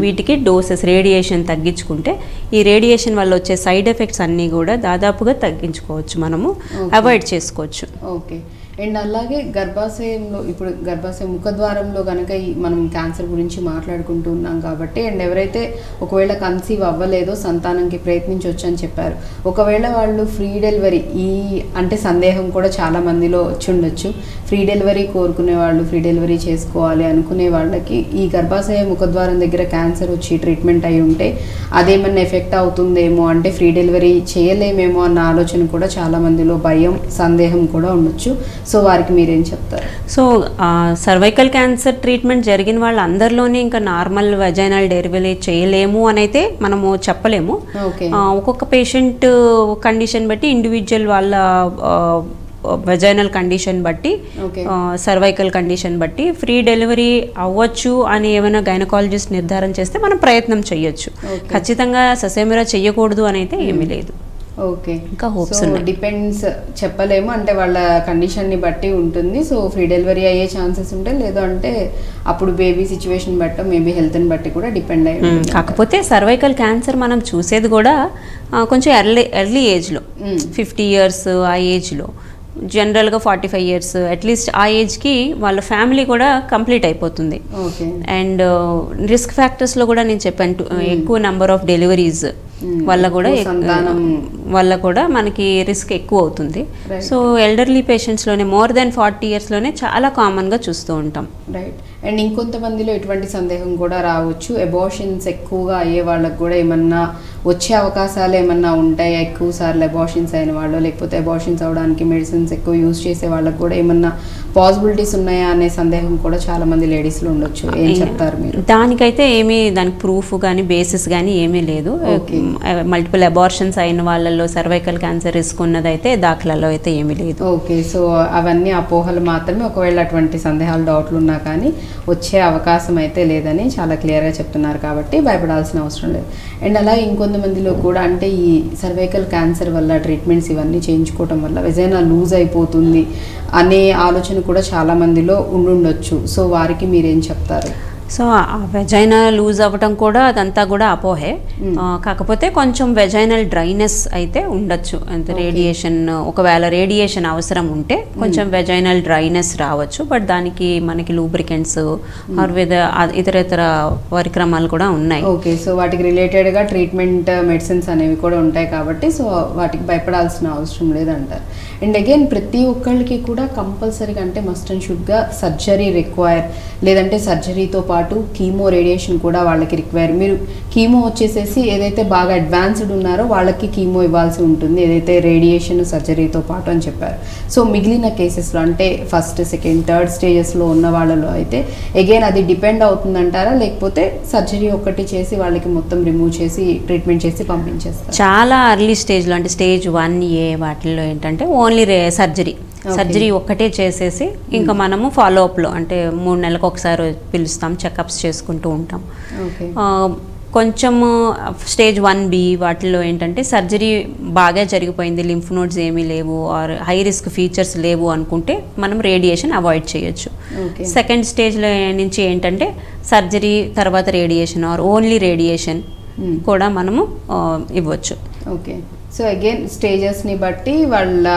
వీటికి డోసెస్ రేడియేషన్ తగ్గించుకుంటే ఈ రేడియేషన్ వల్ల వచ్చే సైడ్ ఎఫెక్ట్స్ అన్నీ కూడా దాదాపుగా తగ్గించుకోవచ్చు, మనము అవాయిడ్ చేసుకోవచ్చు. ఓకే. అండ్ అలాగే గర్భాశయంలో, ఇప్పుడు గర్భాశయం ముఖద్వారంలో కనుక మనం క్యాన్సర్ గురించి మాట్లాడుకుంటూ ఉన్నాం కాబట్టి, అండ్ ఎవరైతే ఒకవేళ కన్సీవ్ అవ్వలేదో సంతానంకి ప్రయత్నించవచ్చు అని చెప్పారు, ఒకవేళ వాళ్ళు ఫ్రీ డెలివరీ అంటే సందేహం కూడా చాలా మందిలో వచ్చి ఉండొచ్చు, ఫ్రీ డెలివరీ కోరుకునే వాళ్ళు, ఫ్రీ డెలివరీ చేసుకోవాలి అనుకునే వాళ్ళకి ఈ గర్భాశయ ముఖద్వారం దగ్గర క్యాన్సర్ వచ్చి ట్రీట్మెంట్ అయి ఉంటే అదేమన్నా ఎఫెక్ట్ అవుతుందేమో, అంటే ఫ్రీ డెలివరీ చేయలేమేమో అన్న ఆలోచన కూడా చాలా మందిలో భయం, సందేహం కూడా ఉండొచ్చు. సో వారికి మీరేం చెప్తారు? సో సర్వైకల్ క్యాన్సర్ ట్రీట్మెంట్ జరిగిన వాళ్ళందరిలోనే ఇంకా నార్మల్ వెజైనల్ డెలివరీ చేయలేము అని అయితే మనము చెప్పలేము. ఒక్కొక్క పేషెంట్ కండిషన్ బట్టి, ఇండివిజువల్ వాళ్ళ వెజైనల్ కండిషన్ బట్టి, సర్వైకల్ కండిషన్ బట్టి ఫ్రీ డెలివరీ అవ్వచ్చు అని ఏమైనా గైనకాలజిస్ట్ నిర్ధారణ చేస్తే మనం ప్రయత్నం చేయొచ్చు. ఖచ్చితంగా ససేమిరా చెయ్యకూడదు అని అయితే ఏమీ లేదు. ఓకే. ఇంకా హోప్స్ డిపెండ్స్, చెప్పలేము, అంటే వాళ్ళ కండిషన్ని బట్టి ఉంటుంది. సో ఫ్రీ డెలివరీ అయ్యే ఛాన్సెస్ ఉంటాయి, లేదు అంటే అప్పుడు బేబీ సిచ్యువేషన్ బట్టి, మేబీ హెల్త్ని బట్టి కూడా డిపెండ్ అయ్యి ఉంటుంది. కాకపోతే సర్వైకల్ క్యాన్సర్ మనం చూసేది కూడా కొంచెం ఎర్లీ ఏజ్లో, 50 years ఆ ఏజ్లో, జనరల్గా 45 years అట్లీస్ట్ ఆ ఏజ్కి వాళ్ళ ఫ్యామిలీ కూడా కంప్లీట్ అయిపోతుంది. అండ్ రిస్క్ ఫ్యాక్టర్స్లో కూడా నేను చెప్పాను, ఎక్కువ నెంబర్ ఆఫ్ డెలివరీస్ వల్ల కూడా మనకి రిస్క్ ఎక్కువ అవుతుంది. సో ఎల్డర్లీ పేషెంట్స్లోనే మోర్ దెన్ 40 yearsలోనే చాలా కామన్గా చూస్తూ ఉంటాం. రైట్. అండ్ ఇంకొంతమందిలో ఎటువంటి సందేహం కూడా రావచ్చు, అబార్షన్స్ ఎక్కువగా అయ్యే వాళ్ళకి కూడా ఏమన్నా వచ్చే అవకాశాలు ఏమన్నా ఉంటాయా, ఎక్కువ సార్లు అబార్షన్స్ అయిన వాళ్ళు, లేకపోతే అబార్షన్స్ అవడానికి మెడిసిన్స్ ఎక్కువ యూజ్ చేసే వాళ్ళకి కూడా ఏమన్నా పాసిబిలిటీస్ ఉన్నాయా అనే సందేహం కూడా చాలా మంది లేడీస్లో ఉండొచ్చు. ఏం చెప్తారు మీరు? దానికైతే దానికి ప్రూఫ్ కానీ బేసిస్ కానీ ఏమీ లేదు. మల్టిపుల్ అబార్షన్స్ అయిన వాళ్ళలో సర్వైకల్ క్యాన్సర్ రిస్క్ ఉన్నదైతే దాఖలాలో అయితే ఏమీ లేదు. ఓకే. సో అవన్నీ అపోహలు మాత్రమే. ఒకవేళ అటువంటి సందేహాలు, డౌట్లు ఉన్నా కానీ వచ్చే అవకాశం అయితే లేదని చాలా క్లియర్గా చెప్తున్నారు కాబట్టి భయపడాల్సిన అవసరం లేదు. అండ్ అలా ఇంకొంతమందిలో కూడా, అంటే ఈ సర్వైకల్ క్యాన్సర్ వల్ల ట్రీట్మెంట్స్ ఇవన్నీ చేయించుకోవటం వల్ల వెజైనా లూజ్ అయిపోతుంది అనే ఆలోచన కూడా చాలా మందిలో ఉండుండొచ్చు. సో వారికి మీరేం చెప్తారు? సో ఆ వెజైనా లూజ్ అవ్వటం కూడా అదంతా కూడా అపోహే. కాకపోతే కొంచెం వెజైనల్ డ్రైనెస్ అయితే ఉండొచ్చు. అంటే రేడియేషన్, ఒకవేళ రేడియేషన్ అవసరం ఉంటే కొంచెం వెజైనల్ డ్రైనెస్ రావచ్చు. బట్ దానికి మనకి లూబ్రికెంట్స్ ఇతర పరిక్రమాలు కూడా ఉన్నాయి. ఓకే. సో వాటికి రిలేటెడ్గా ట్రీట్మెంట్ మెడిసిన్స్ అనేవి కూడా ఉంటాయి కాబట్టి సో వాటికి భయపడాల్సిన అవసరం లేదంటారు. అండ్ అగైన్ ప్రతి ఒక్కళ్ళకి కూడా కంపల్సరీగా, అంటే మస్ట్ అండ్ షుడ్గా సర్జరీ రిక్వైర్, లేదంటే సర్జరీతో పాటు కీమో రేడియేషన్ కూడా వాళ్ళకి రిక్వైర్. మీరు కీమో వచ్చేసేసి ఏదైతే బాగా అడ్వాన్స్డ్ ఉన్నారో వాళ్ళకి కీమో ఇవ్వాల్సి ఉంటుంది, ఏదైతే రేడియేషన్ సర్జరీతో పాటు అని చెప్పారు. సో మిగిలిన కేసెస్లో, అంటే ఫస్ట్, సెకండ్, థర్డ్ స్టేజెస్లో ఉన్న వాళ్ళలో అయితే అగైన్ అది డిపెండ్ అవుతుందంటారా, లేకపోతే సర్జరీ ఒక్కటి చేసి వాళ్ళకి మొత్తం రిమూవ్ చేసి ట్రీట్మెంట్ చేసి పంపించేస్తారు? చాలా ఎర్లీ స్టేజ్లో, అంటే స్టేజ్ 1A వాటిల్లో ఏంటంటే ఓన్లీ సర్జరీ ఒక్కటే చేసేసి ఇంకా మనము ఫాలోఅప్లో, అంటే 3 నెలలకు ఒకసారి పిలుస్తాం, చెకప్స్ చేసుకుంటూ ఉంటాం. కొంచెము స్టేజ్ 1B వాటిల్లో ఏంటంటే సర్జరీ బాగా జరిగిపోయింది, లింఫ్ నోడ్స్ ఏమీ లేవు ఆర్ హై రిస్క్ ఫీచర్స్ లేవు అనుకుంటే మనం రేడియేషన్ అవాయిడ్ చేయొచ్చు. సెకండ్ స్టేజ్లో నుంచి ఏంటంటే సర్జరీ తర్వాత రేడియేషన్ ఆర్ ఓన్లీ రేడియేషన్ కూడా మనము ఇవ్వచ్చు. ఓకే. సో అగైన్ స్టేజెస్ని బట్టి, వాళ్ళ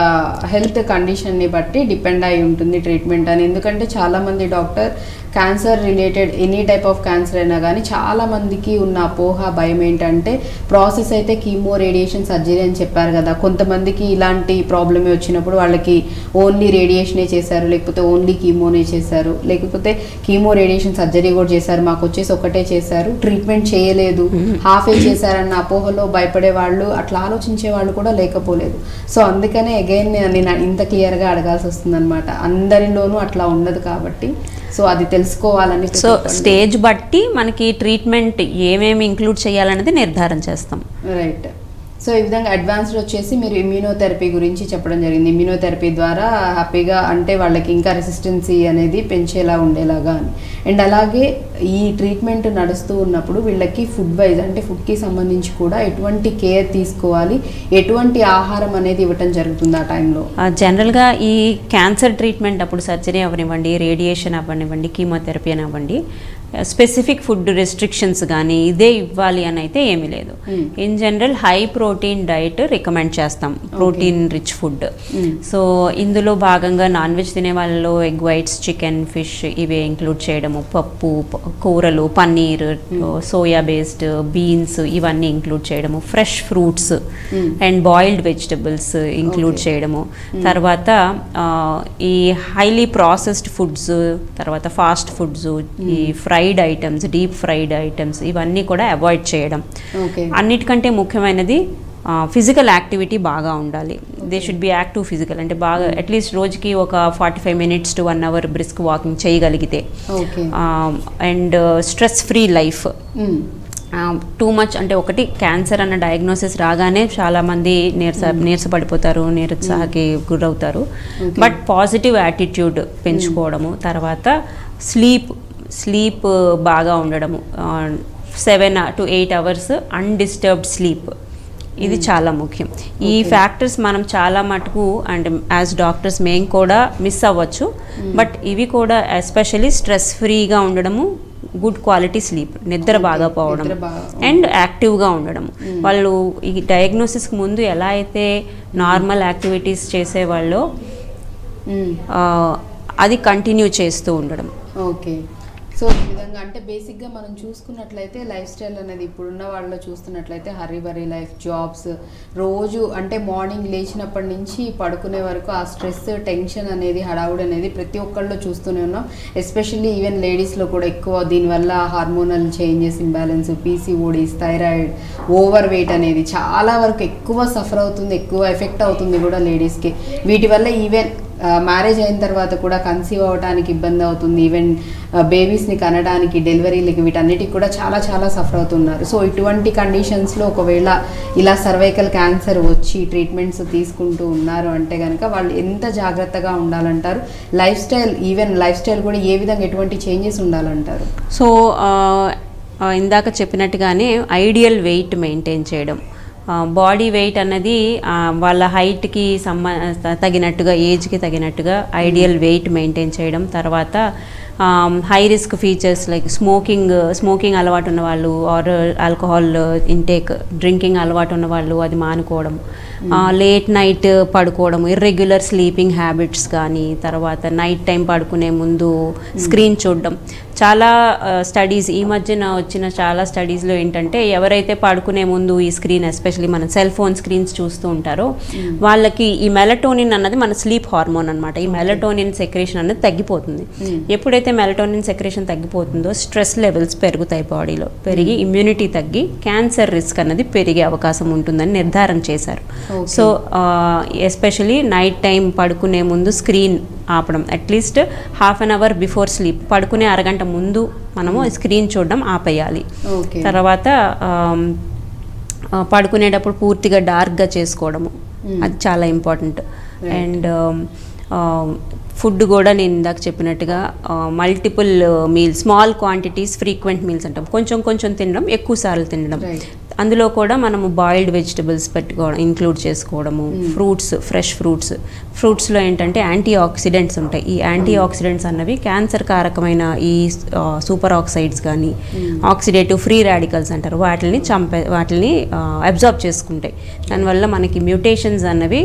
హెల్త్ కండిషన్ని బట్టి డిపెండ్ అయి ఉంటుంది ట్రీట్మెంట్ అని. ఎందుకంటే చాలామంది doctor cancer related any type of cancer అయినా కానీ చాలామందికి ఉన్న అపోహ, భయం ఏంటంటే ప్రాసెస్ అయితే కీమో రేడియేషన్ సర్జరీ అని చెప్పారు కదా, కొంతమందికి ఇలాంటి ప్రాబ్లమే వచ్చినప్పుడు వాళ్ళకి ఓన్లీ రేడియేషనే చేశారు, లేకపోతే ఓన్లీ కీమోనే చేశారు, లేకపోతే కీమో రేడియేషన్ సర్జరీ కూడా చేశారు, మాకు వచ్చేసి ఒకటే చేశారు, ట్రీట్మెంట్ చేయలేదు, హాఫే చేశారన్న అపోహలో భయపడే వాళ్ళు, అట్లా ఆలోచించే వాళ్ళు కూడా లేకపోలేదు. సో అందుకనే అగైన్ నేను ఇంత క్లియర్గా అడగాల్సి వస్తుంది అనమాట. అందరిలోనూ అట్లా ఉండదు కాబట్టి సో అది తెలుసుకోవాలని. సో స్టేజ్ బట్టి మనకి ట్రీట్మెంట్ ఏమేమి ఇంక్లూడ్ చేయాలనేది నిర్ధారణ చేస్తాం. రైట్. సో ఈ విధంగా అడ్వాన్స్డ్ వచ్చేసి మీరు ఇమ్యూనోథెరపీ గురించి చెప్పడం జరిగింది. ఇమ్యూనోథెరపీ ద్వారా హ్యాపీగా అంటే వాళ్ళకి ఇంకా రెసిస్టెన్సీ అనేది పెంచేలా ఉండేలాగా అని. అండ్ అలాగే ఈ ట్రీట్మెంట్ నడుస్తూ ఉన్నప్పుడు వీళ్ళకి ఫుడ్ వైజ్ అంటే ఫుడ్కి సంబంధించి కూడా ఎటువంటి కేర్ తీసుకోవాలి, ఎటువంటి ఆహారం అనేది ఇవ్వటం జరుగుతుంది ఆ టైంలో? జనరల్గా ఈ క్యాన్సర్ ట్రీట్మెంట్ అప్పుడు సర్జరీ అవ్వనివ్వండి, రేడియేషన్ అవ్వనివ్వండి, కీమోథెరపీ అవ్వండి, స్పెసిఫిక్ ఫుడ్ రెస్ట్రిక్షన్స్ కానీ ఇదే ఇవ్వాలి అని అయితే ఏమీ లేదు. In general high protein diet recommend చేస్తాం, ప్రోటీన్ రిచ్ ఫుడ్. సో ఇందులో భాగంగా నాన్ వెజ్ తినే వాళ్ళలో ఎగ్ వైట్స్, చికెన్, ఫిష్ ఇవే ఇంక్లూడ్ చేయడము, పప్పు, కూరలు, పన్నీర్, సోయా బేస్డ్, బీన్స్ ఇవన్నీ ఇంక్లూడ్ చేయడము, fresh fruits and boiled vegetables include చేయడము. తర్వాత ఈ హైలీ ప్రాసెస్డ్ ఫుడ్స్, తర్వాత ఫాస్ట్ ఫుడ్స్, ఈ fried items, deep fried items ఇవన్నీ కూడా అవాయిడ్ చేయడం. అన్నిటికంటే ముఖ్యమైనది ఫిజికల్ యాక్టివిటీ బాగా ఉండాలి. They should be active physical, అంటే బాగా అట్లీస్ట్ రోజుకి ఒక 45 minutes to 1 hour brisk walking చేయగలిగితే. And stress free life. Too much అంటే ఒకటి క్యాన్సర్ అన్న డయాగ్నోసిస్ రాగానే చాలామంది నీరసపడిపోతారు, నిరుత్సాహకి గురవుతారు. బట్ పాజిటివ్ యాటిట్యూడ్ పెంచుకోవడము, తర్వాత స్లీప్ బాగా ఉండడము, 7 to 8 hours అన్డిస్టర్బ్డ్ స్లీప్, ఇది చాలా ముఖ్యం. ఈ ఫ్యాక్టర్స్ మనం చాలా మటుకు అంటే యాజ్ డాక్టర్స్ మేము కూడా మిస్ అవ్వచ్చు. బట్ ఇవి కూడా ఎస్పెషల్లీ స్ట్రెస్ ఫ్రీగా ఉండడము, గుడ్ క్వాలిటీ స్లీప్, నిద్ర బాగా పోవడం అండ్ యాక్టివ్గా ఉండడం. వాళ్ళు ఈ డయాగ్నోసిస్కి ముందు ఎలా అయితే నార్మల్ యాక్టివిటీస్ చేసేవాళ్ళో అది కంటిన్యూ చేస్తూ ఉండడం. ఓకే. సో ఈ విధంగా అంటే బేసిక్గా మనం చూసుకున్నట్లయితే లైఫ్ స్టైల్ అనేది ఇప్పుడున్న వాళ్ళలో చూస్తున్నట్లయితే హరీ బరీ లైఫ్, జాబ్స్, రోజు అంటే మార్నింగ్ లేచినప్పటి నుంచి పడుకునే వరకు ఆ స్ట్రెస్, టెన్షన్ అనేది, హడావుడి అనేది ప్రతి ఒక్కళ్ళు చూస్తూనే ఉన్నాం. ఎస్పెషల్లీ ఈవెన్ లేడీస్లో కూడా ఎక్కువ దీనివల్ల hormonal changes, imbalance, PCODs, thyroid, over weight అనేది చాలా వరకు ఎక్కువ సఫర్ అవుతుంది, ఎక్కువ ఎఫెక్ట్ అవుతుంది కూడా లేడీస్కి. వీటి వల్ల ఈవెన్ మ్యారేజ్ అయిన తర్వాత కూడా కన్సీవ్ అవ్వడానికి ఇబ్బంది అవుతుంది, ఈవెన్ బేబీస్ని కనడానికి, డెలివరీలకి, వీటన్నిటికి కూడా చాలా చాలా సఫర్ అవుతున్నారు. సో ఇటువంటి కండిషన్స్లో ఒకవేళ ఇలా సర్వైకల్ క్యాన్సర్ వచ్చి ట్రీట్మెంట్స్ తీసుకుంటూ ఉన్నారు అంటే కనుక వాళ్ళు ఎంత జాగ్రత్తగా ఉండాలంటారు? లైఫ్ స్టైల్ కూడా ఏ విధంగా ఎటువంటి చేంజెస్ ఉండాలంటారు? సో ఇందాక చెప్పినట్టుగానే ఐడియల్ వెయిట్ మెయింటైన్ చేయడం, బాడీ వెయిట్ అన్నది వాళ్ళ హైట్కి తగినట్టుగా, ఏజ్కి తగినట్టుగా ఐడియల్ వెయిట్ మెయింటైన్ చేయడం. తర్వాత high risk features like smoking అలవాటు ఉన్న వాళ్ళు, ఆర్ ఆల్కహాల్ ఇంటేక్, డ్రింకింగ్ అలవాటు ఉన్న వాళ్ళు అది మానుకోవడం, లేట్ నైట్ పడుకోవడం, ఇర్రెగ్యులర్ స్లీపింగ్ హ్యాబిట్స్ కానీ, తర్వాత నైట్ టైం పడుకునే ముందు స్క్రీన్ చూడడం. చాలా స్టడీస్ ఈ మధ్యన వచ్చిన చాలా స్టడీస్లో ఏంటంటే ఎవరైతే పడుకునే ముందు ఈ స్క్రీన్, ఎస్పెషల్లీ మన సెల్ ఫోన్ స్క్రీన్స్ చూస్తూ ఉంటారో వాళ్ళకి ఈ మెలటోనిన్ అన్నది మన స్లీప్ హార్మోన్ అనమాట. ఈ మెలటోనిన్ సెక్రేషన్ అనేది తగ్గిపోతుంది. ఎప్పుడైతే మెలటోనిన్ సెక్రేషన్ తగ్గిపోతుందో స్ట్రెస్ లెవెల్స్ పెరుగుతాయి బాడీలో, పెరిగి ఇమ్యూనిటీ తగ్గి క్యాన్సర్ రిస్క్ అన్నది పెరిగే అవకాశం ఉంటుందని నిర్ధారణ చేశారు. సో ఎస్పెషలీ నైట్ టైం పడుకునే ముందు స్క్రీన్ ఆపడం, at least half an hour before sleep, పడుకునే అరగంట ముందు మనము స్క్రీన్ చూడడం ఆపేయాలి. తర్వాత పడుకునేటప్పుడు పూర్తిగా డార్క్గా చేసుకోవడము, అది చాలా ఇంపార్టెంట్. అండ్ ఫుడ్ కూడా నేను ఇందాక చెప్పినట్టుగా multiple meals, small quantities, frequent meals అంటాం, కొంచెం కొంచెం తినడం, ఎక్కువ సార్లు తినడం. అందులో కూడా మనము బాయిల్డ్ వెజిటబుల్స్ పెట్టుకోవడం, ఇంక్లూడ్ చేసుకోవడము, ఫ్రూట్స్, ఫ్రెష్ ఫ్రూట్స్లో ఏంటంటే యాంటీ ఆక్సిడెంట్స్ ఉంటాయి. ఈ యాంటీ ఆక్సిడెంట్స్ అన్నవి క్యాన్సర్ కారకమైన ఈ సూపర్ ఆక్సైడ్స్ కానీ, ఆక్సిడేటివ్ ఫ్రీ రాడికల్స్ అంటారు, వాటిని అబ్జార్బ్ చేసుకుంటాయి. దానివల్ల మనకి మ్యూటేషన్స్ అన్నవి